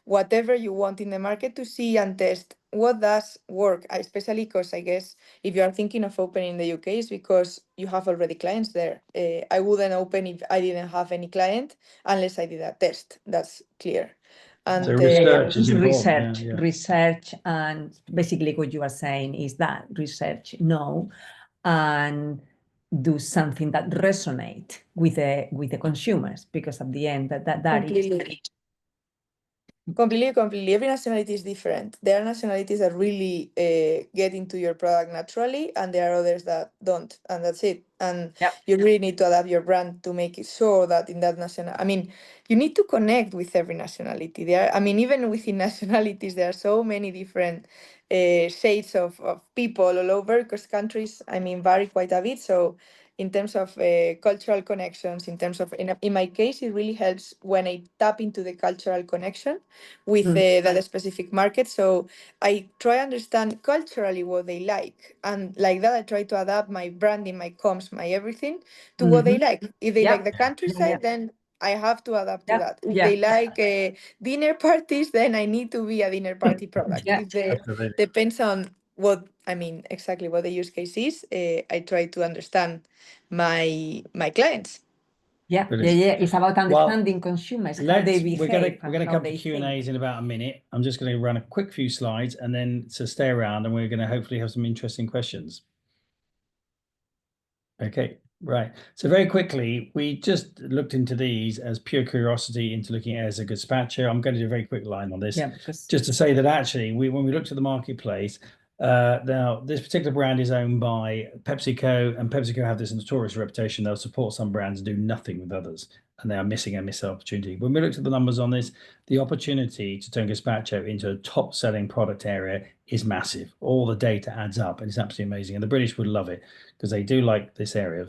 whatever you want in the market to see and test what does work. Especially because I guess if you are thinking of opening in the UK, it's because you have already clients there. I wouldn't open if I didn't have any client unless I did a test. That's clear. And So research is important. Research, and basically what you are saying is that research, no, and do something that resonate with the consumers, because at the end that completely. is Completely. Every nationality is different. There are nationalities that really get into your product naturally, and there are others that don't, and that's it. And you really need to adapt your brand to make it sure that in that national, I mean, you need to connect with every nationality. There, I mean, even within nationalities, there are so many different shades of people all over, because countries, I mean, vary quite a bit. So in terms of cultural connections, in terms of, in my case, it really helps when I tap into the cultural connection with that specific market. So I try understand culturally what they like, and like that I try to adapt my branding, my comms, my everything to what they like. If they like the countryside, then I have to adapt to that. If they like dinner parties, then I need to be a dinner party product. If they depends on what, I mean, exactly what the use case is, I try to understand my clients. It's about understanding consumers, how they behave. We're gonna come to Q&As in about a minute. I'm just going to run a quick few slides, and then so stay around, and we're going to hopefully have some interesting questions. Okay, right. So very quickly, we just looked into these as pure curiosity into looking at it as a gazpacho. I'm going to do a very quick line on this, just to say that actually, when we looked at the marketplace, now this particular brand is owned by PepsiCo, and PepsiCo have this notorious reputation. They'll support some brands and do nothing with others, and they are missing a missed opportunity. When we looked at the numbers on this, the opportunity to turn gazpacho into a top-selling product area is massive. All the data adds up, and it's absolutely amazing. And the British would love it because they do like this area.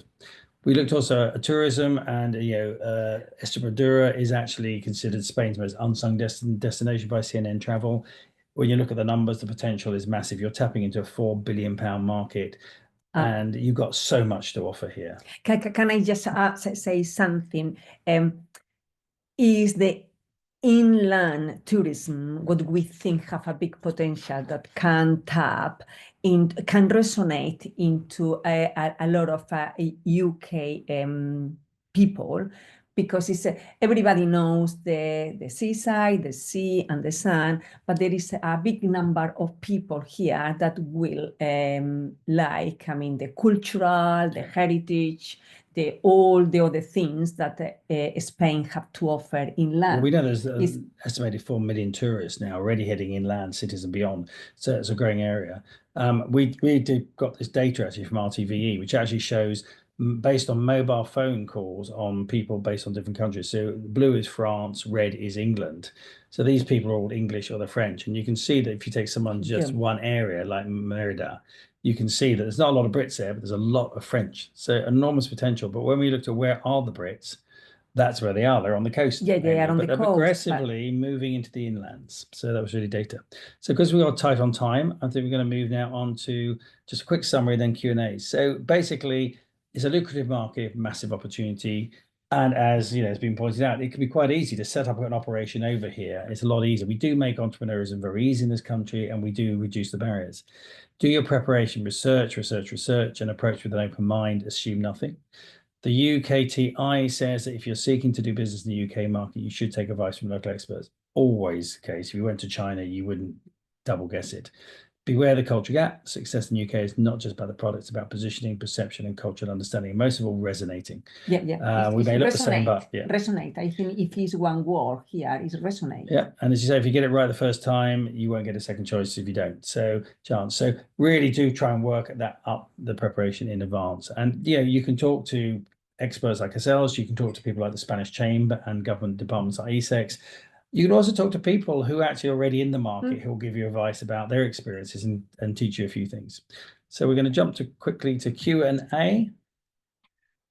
We looked also at tourism, and Extremadura is actually considered Spain's most unsung destination by CNN Travel. When you look at the numbers, the potential is massive. You're tapping into a £4 billion market, and you've got so much to offer here. Can I just say something? Is the inland tourism what we think have a big potential that can can resonate into a lot of UK people, because it's everybody knows the seaside, the sea, and the sun, but there is a big number of people here that will like, I mean, the cultural, the heritage, all the other things that Spain have to offer inland. Well, we know there's estimated 4 million tourists now already heading inland, cities and beyond. So it's a growing area. We got this data actually from RTVE, which actually shows based on mobile phone calls on people based on different countries. So blue is France, red is England. So these people are all English or they're French. And you can see that if you take someone just one area like Merida, you can see that there's not a lot of Brits there, but there's a lot of French. So enormous potential. But when we looked at where are the Brits, That's where they are. They're on the coast. Yeah, they are on but the they're coast, progressively moving into the inlands. So that was really data. So because we are tight on time, I think we're going to move now on to just a quick summary, then Q&A. So basically, it's a lucrative market, massive opportunity. And as you know, it's been pointed out, it can be quite easy to set up an operation over here. It's a lot easier. We do make entrepreneurism very easy in this country, and we do reduce the barriers. Do your preparation, research, and approach with an open mind. Assume nothing. The UKTI says that if you're seeking to do business in the UK market, you should take advice from local experts. Always the case. If you went to China, you wouldn't double guess it. Beware the culture gap. Success in the UK is not just about the product, it's about positioning, perception, and cultural understanding. And most of all, resonating. Yeah. We may look the same, but yeah. Resonate. I think if it's one word here, is resonate. Yeah, and as you say, if you get it right the first time, you won't get a second choice if you don't. So really do try and work that up the preparation in advance. And you can talk to experts like ourselves. You can talk to people like the Spanish Chamber and government departments like ESEX. You can also talk to people who are actually already in the market who will give you advice about their experiences and teach you a few things. So we're going to jump quickly to Q&A.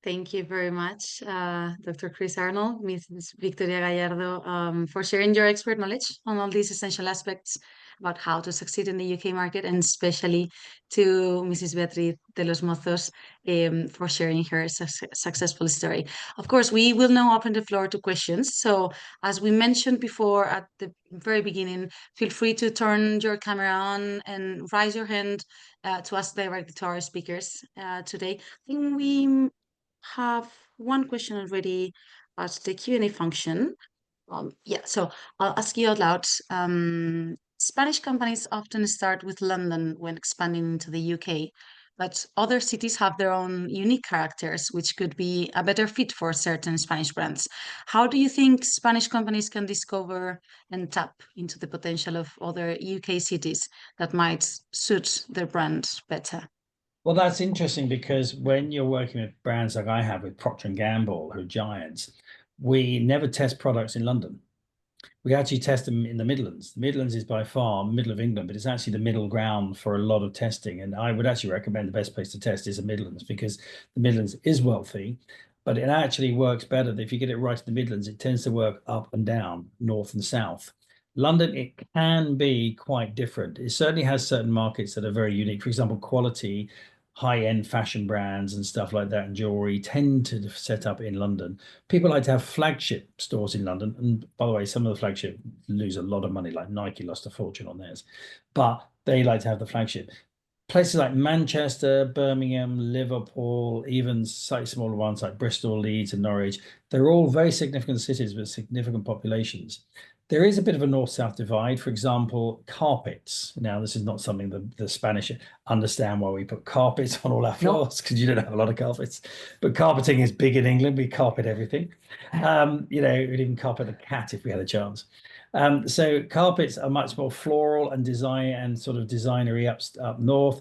Thank you very much, Dr. Chris Arnold, Mrs. Victoria Gallardo, for sharing your expert knowledge on all these essential aspects about how to succeed in the UK market, and especially to Mrs. Beatriz de los Mozos for sharing her successful story. Of course, we will now open the floor to questions. So as we mentioned before at the very beginning, feel free to turn your camera on and raise your hand to ask directly to our speakers today. I think we have one question already at the Q&A function. So I'll ask you out loud. Spanish companies often start with London when expanding into the UK, but other cities have their own unique characters, which could be a better fit for certain Spanish brands. How do you think Spanish companies can discover and tap into the potential of other UK cities that might suit their brand better? Well, that's interesting because when you're working with brands like I have with Procter & Gamble, who are giants, we never test products in London. We actually test them in the Midlands. The Midlands is by far middle of England, but it's actually the middle ground for a lot of testing. And I would actually recommend the best place to test is the Midlands, because the Midlands is wealthy, but it actually works better. If you get it right in the Midlands, it tends to work up and down, north and south. London, it can be quite different. It certainly has certain markets that are very unique. For example, quality, high-end fashion brands and stuff like that and jewelry tend to set up in London. People like to have flagship stores in London. And by the way, some of the flagship lose a lot of money, like Nike lost a fortune on theirs. But they like to have the flagship. Places like Manchester, Birmingham, Liverpool, even slightly smaller ones like Bristol, Leeds and Norwich, they're all very significant cities with significant populations. There is a bit of a north-south divide. For example, carpets. Now, this is not something the Spanish understand why we put carpets on all our floors, because you don't have a lot of carpets. But carpeting is big in England. We carpet everything. We'd even carpet a cat if we had a chance. So carpets are much more floral and design and sort of designery up north.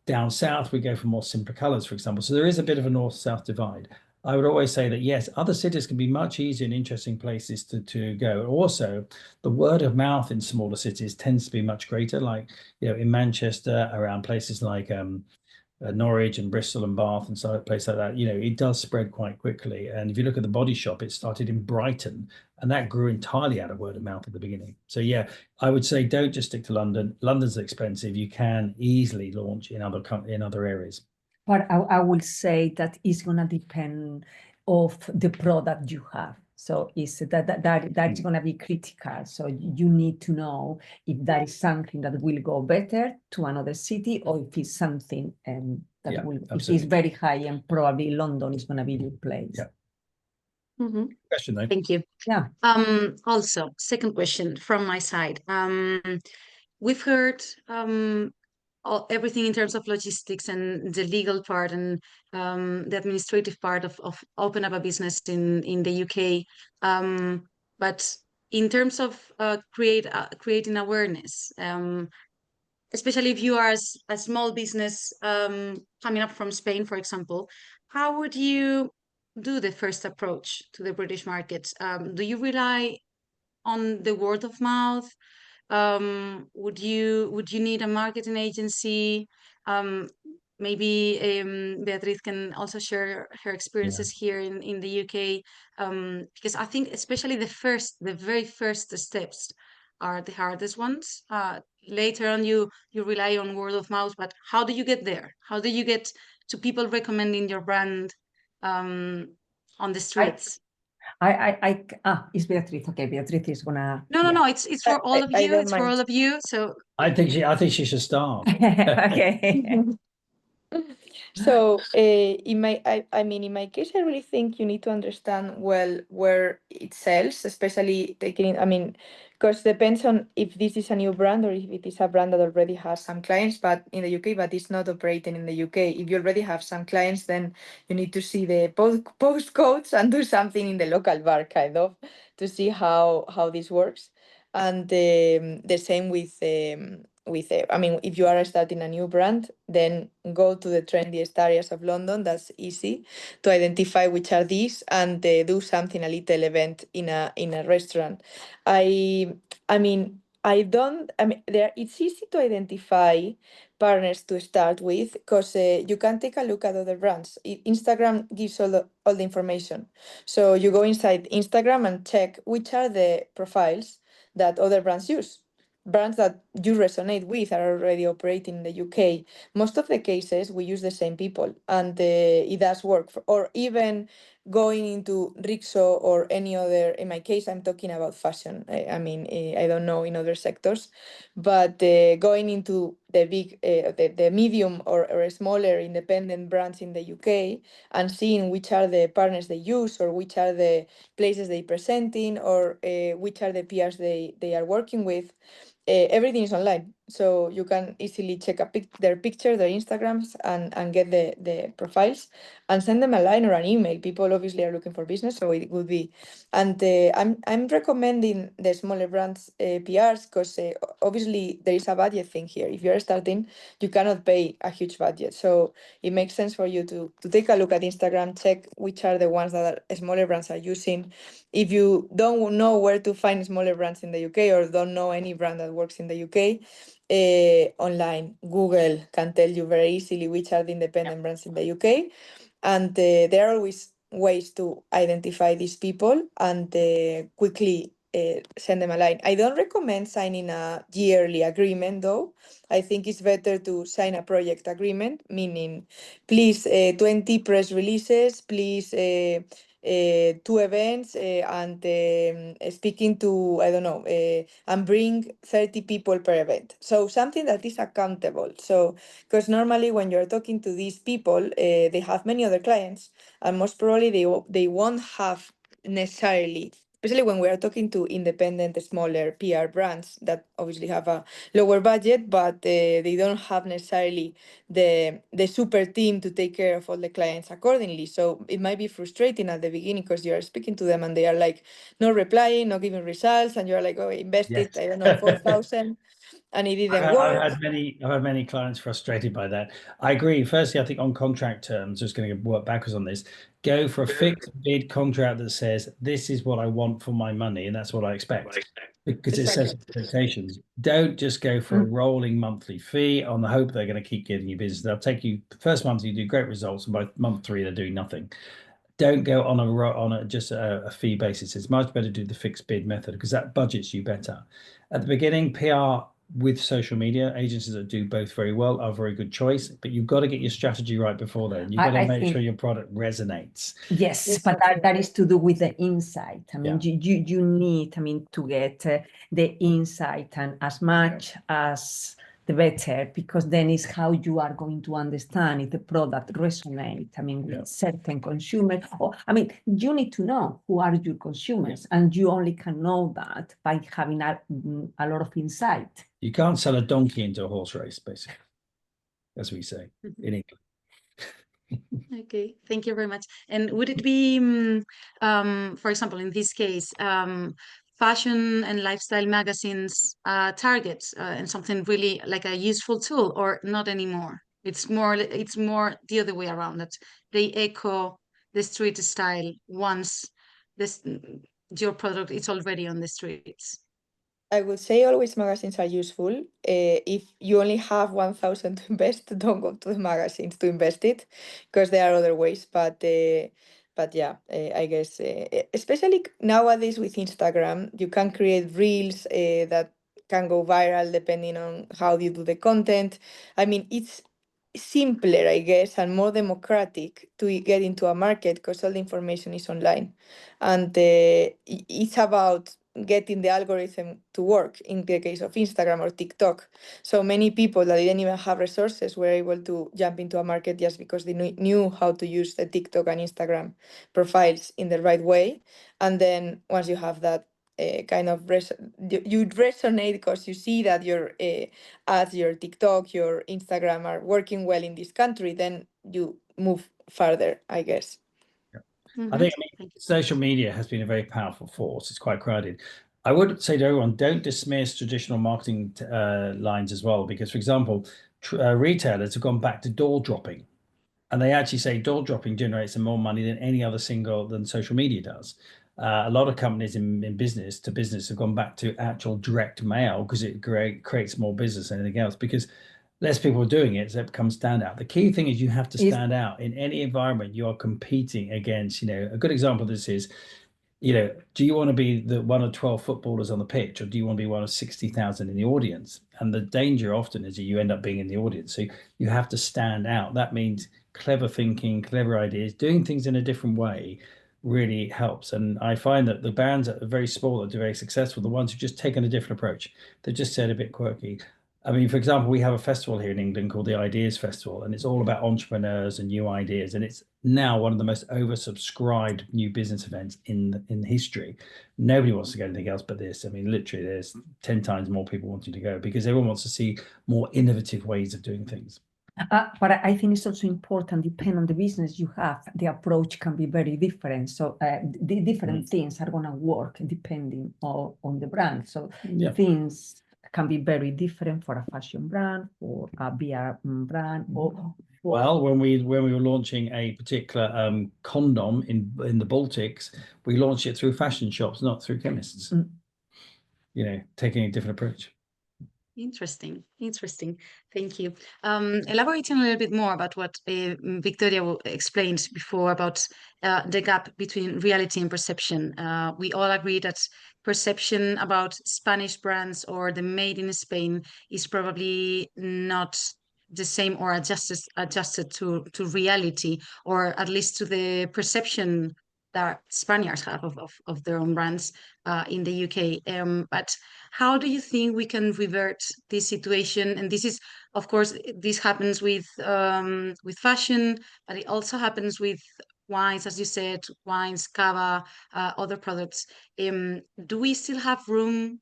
Down south, we go for more simpler colors, for example. So there is a bit of a north-south divide. I would always say that, yes, other cities can be much easier and interesting places to go. Also, the word of mouth in smaller cities tends to be much greater, like, in Manchester, around places like Norwich and Bristol and Bath and so places like that, it does spread quite quickly. And if you look at the Body Shop, it started in Brighton, and that grew entirely out of word of mouth at the beginning. So yeah, I would say don't just stick to London. London's expensive. You can easily launch in other areas. But I will say that it's gonna depend of the product you have. So it's that's gonna be critical. So you need to know if that is something that will go better to another city, or if it's something that will, if it's very high, and probably London is gonna be the place. Yeah. Mm-hmm. Question though. Thank you. Yeah. Also, second question from my side. We've heard everything in terms of logistics and the legal part and the administrative part of open up a business in the UK. But in terms of creating awareness, especially if you are a small business coming up from Spain, for example, how would you do the first approach to the British market? Do you rely on the word of mouth? Would you need a marketing agency? maybe Beatriz can also share her experiences here in the UK, because I think especially the very first steps are the hardest ones. Later on, you rely on word of mouth, but how do you get there? How do you get to people recommending your brand on the streets? It's Beatriz. Okay, Beatriz is gonna. No, it's for all of I you. don't It's for mind. all of you. So I think she should start. Okay. So, I mean, in my case, I really think you need to understand well where it sells, especially taking, I mean, because depends on if this is a new brand or if it is a brand that already has some clients, but in the UK, but it's not operating in the UK. If you already have some clients, then you need to see the postcodes and do something in the local bar, kind of, to see how this works. And the same with I mean, if you are starting a new brand, then go to the trendiest areas of London. That's easy to identify which are these, and do something, a little event in a restaurant. I mean, I don't. I mean, there it's easy to identify partners to start with because you can take a look at other brands. Instagram gives all the information, so you go inside Instagram and check which are the profiles that other brands use. Brands that you resonate with are already operating in the UK. Most of the cases we use the same people, and it does work. Or even going into Rixo or any other. In my case, I'm talking about fashion. I mean, I don't know in other sectors, but going into the big, the medium or smaller independent brands in the UK and seeing which are the partners they use or which are the places they present in or which are the PRs they are working with. Everything is online, so you can easily check their picture, their Instagrams, and get the profiles and send them a line or an email. People obviously are looking for business, so it would be. And I'm recommending the smaller brands PRs because obviously there is a budget thing here. If you're starting, you cannot pay a huge budget, so it makes sense for you to take a look at Instagram, check which are the ones that smaller brands are using. If you don't know where to find smaller brands in the UK or don't know any brand that works in the UK, online, Google can tell you very easily which are the independent brands in the UK. And there are always ways to identify these people and quickly send them a line. I don't recommend signing a yearly agreement though. I think it's better to sign a project agreement, meaning please 20 press releases, please 2 events and speaking to, I don't know, and bring 30 people per event. So something that is accountable. So, because normally when you're talking to these people, they have many other clients, and most probably they won't have necessarily, especially when we are talking to independent, smaller PR brands that obviously have a lower budget, but they don't have necessarily the super team to take care of all the clients accordingly. So it might be frustrating at the beginning because you are speaking to them and they are like not replying, not giving results, and you're like, oh, invested, Yes. I don't know, 4,000 and it didn't work. I've had many clients frustrated by that. I agree. Firstly, I think on contract terms, just going to work backwards on this. Go for a fixed bid contract that says this is what I want for my money, and that's what I expect, because it sets expectations. Don't just go for a rolling monthly fee on the hope they're going to keep giving you business. They'll take you the first month, you do great results, and by month 3 they're doing nothing. Don't go on just a fee basis. It's much better to do the fixed bid method because that budgets you better. At the beginning, PR with social media agencies that do both very well are a very good choice, but you've got to get your strategy right before then. You've got to make sure your product resonates. Yes, but that is to do with the insight. I mean, you need, I mean, to get the insight, and as much as the better, because then is how you are going to understand if the product resonates. I mean, with certain consumers. Or, I mean, you need to know who are your consumers, and you only can know that by having a lot of insight. You can't sell a donkey into a horse race, basically, as we say in England. Okay, thank you very much. And would it be, for example, in this case, fashion and lifestyle magazines targets and something really like a useful tool, or not anymore? It's more the other way around, that they echo the street style once this your product is already on the streets. I would say always magazines are useful. If you only have 1,000 to invest, don't go to the magazines to invest it, because there are other ways. But yeah, I guess especially nowadays with Instagram, you can create reels that can go viral depending on how you do the content. I mean, it's simpler, I guess, and more democratic to get into a market because all the information is online, and it's about getting the algorithm to work in the case of Instagram or TikTok. So many people that didn't even have resources were able to jump into a market just because they knew how to use the TikTok and Instagram profiles in the right way. And then once you have that kind of you resonate because you see that your ads, your TikTok, your Instagram are working well in this country, then you move further, I guess. I think social media has been a very powerful force. It's quite crowded. I would say to everyone, don't dismiss traditional marketing lines as well, because, for example, retailers have gone back to door dropping, and they actually say door dropping generates them more money than any other than social media does. A lot of companies in business to business have gone back to actual direct mail because it creates more business than anything else, because less people are doing it, so it becomes standout. The key thing is you have to stand out in any environment you are competing against. A good example of this is, do you want to be the one of 12 footballers on the pitch, or do you want to be one of 60,000 in the audience? And the danger often is that you end up being in the audience. So you have to stand out. That means clever thinking, clever ideas, doing things in a different way really helps. And I find that the brands that are very small, that are very successful, the ones who've just taken a different approach, they've just said a bit quirky. I mean, for example, we have a festival here in England called the Ideas Festival, and it's all about entrepreneurs and new ideas. And it's now one of the most oversubscribed new business events in history. Nobody wants to go anything else but this. I mean, literally, there's 10 times more people wanting to go because everyone wants to see more innovative ways of doing things. But I think it's also important, depending on the business you have, the approach can be very different. So the different things are going to work depending on the brand. So things can be very different for a fashion brand or a beer brand. Well, when we were launching a particular condom in the Baltics, we launched it through fashion shops, not through chemists. Taking a different approach. Interesting. Thank you. Elaborating a little bit more about what Victoria explained before about the gap between reality and perception. We all agree that perception about Spanish brands or the made in Spain is probably not the same or adjusted to reality, or at least to the perception that Spaniards have of their own brands in the UK. But how do you think we can revert this situation? And this is, of course, this happens with fashion, but it also happens with wines, as you said, wines, cava, other products. Do we still have room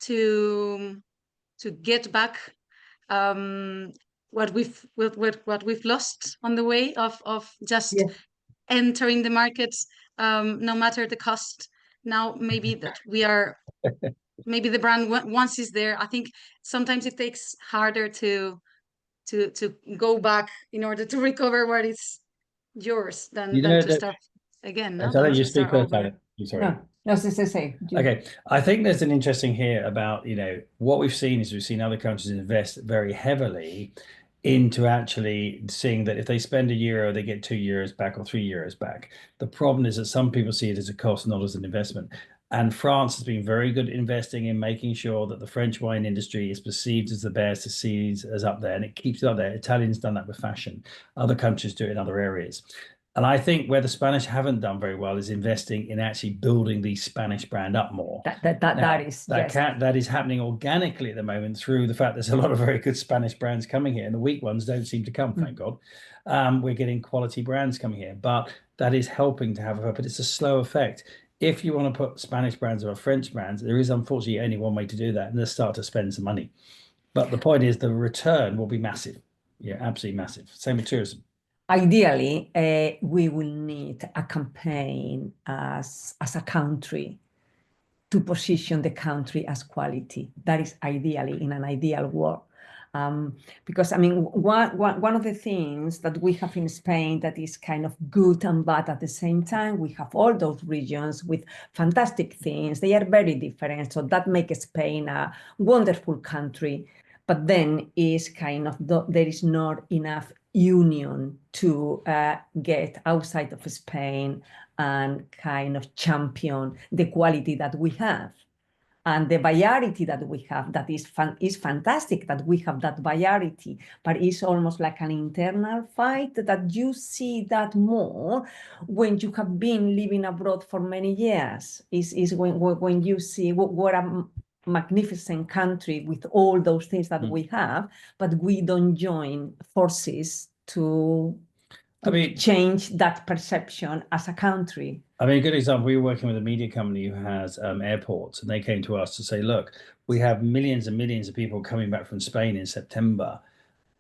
to get back what we've lost on the way of just entering the markets, no matter the cost? Now maybe that we are, maybe the brand once is there, I think sometimes it takes harder to go back in order to recover what is yours than to start again. No, so you speak first, Alex. Sorry. No, say. Okay, I think there's an interesting here about, what we've seen is we've seen other countries invest very heavily into actually seeing that if they spend €1, they get €2 back or €3 back. The problem is that some people see it as a cost, not as an investment. And France has been very good at investing in making sure that the French wine industry is perceived as the best, sees as up there, and it keeps it up there. Italians done that with fashion. Other countries do it in other areas. And I think where the Spanish haven't done very well is investing in actually building the Spanish brand up more. That is happening organically at the moment through the fact there's a lot of very good Spanish brands coming here, and the weak ones don't seem to come, thank God. We're getting quality brands coming here, but that is helping to have but it's a slow effect. If you want to put Spanish brands or French brands, there is unfortunately only one way to do that, and they'll start to spend some money. But the point is the return will be massive. Yeah, absolutely massive. Same with tourism. Ideally, we will need a campaign as a country to position the country as quality. That is ideally in an ideal world. Because I mean, one of the things that we have in Spain that is kind of good and bad at the same time, we have all those regions with fantastic things. They are very different. So that makes Spain a wonderful country. But then is kind of, there is not enough union to get outside of Spain and kind of champion the quality that we have. And the variety that we have, that is fantastic that we have that variety, but it's almost like an internal fight that you see that more when you have been living abroad for many years. Is when you see what a magnificent country with all those things that we have, but we don't join forces to change that perception as a country. I mean, a good example, we were working with a media company who has airports, and they came to us to say, look, we have millions and millions of people coming back from Spain in September.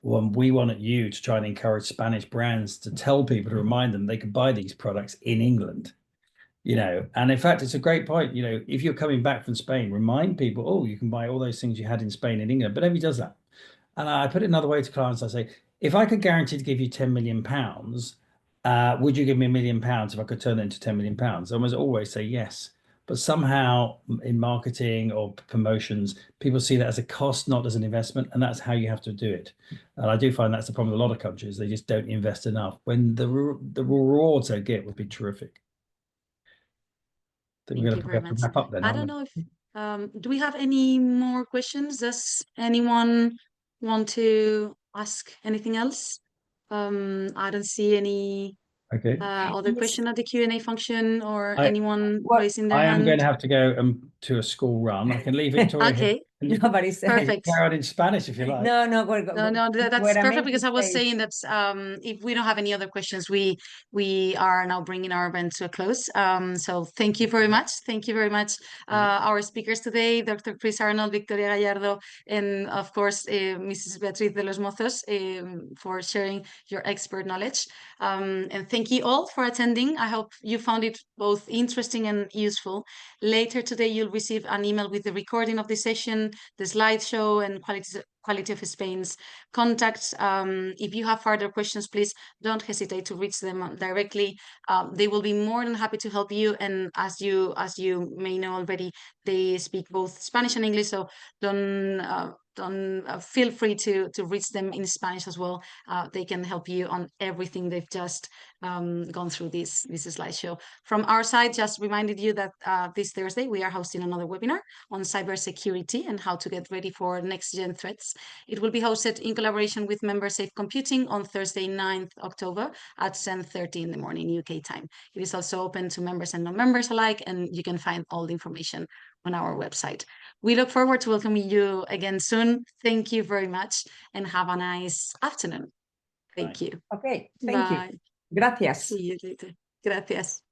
Well, we wanted you to try and encourage Spanish brands to tell people, to remind them they could buy these products in England. You know, and in fact, it's a great point. You know, if you're coming back from Spain, remind people, oh, you can buy all those things you had in Spain and England. But nobody does that. And I put it another way to clients. I say, if I could guarantee to give you £10 million, would you give me £1 million if I could turn it into £10 million? I almost always say yes. But somehow in marketing or promotions, people see that as a cost, not as an investment. And that's how you have to do it. And I do find that's the problem with a lot of countries. They just don't invest enough when the rewards they get would be terrific. Thank you very much. Wrap up then, I don't know if, do we have any more questions? Does anyone want to ask anything else? I don't see any other question at the Q&A function or anyone raising their hand. I am going to have to go to a school run. I can leave Victoria okay. here. Perfect. Carry on in Spanish if you like. No, that's perfect, because I was saying that if we don't have any other questions, we are now bringing our event to a close. So thank you very much. Thank you very much, our speakers today, Dr. Chris Arnold, Victoria Gallardo, and of course, Mrs. Beatriz de los Mozos, for sharing your expert knowledge. And thank you all for attending. I hope you found it both interesting and useful. Later today, you'll receive an email with the recording of the session, the slideshow, and quality of Spain's contacts. If you have further questions, please don't hesitate to reach them directly. They will be more than happy to help you. And as you may know already, they speak both Spanish and English, so don't feel free to reach them in Spanish as well. They can help you on everything they've just gone through this slideshow. From our side, just reminded you that this Thursday we are hosting another webinar on cybersecurity and how to get ready for next-gen threats. It will be hosted in collaboration with Member Safe Computing on Thursday, 9th October at 10:30 in the morning UK time. It is also open to members and non-members alike, and you can find all the information on our website. We look forward to welcoming you again soon. Thank you very much and have a nice afternoon. Thank you. Okay, thank you. Gracias. See you later. Gracias.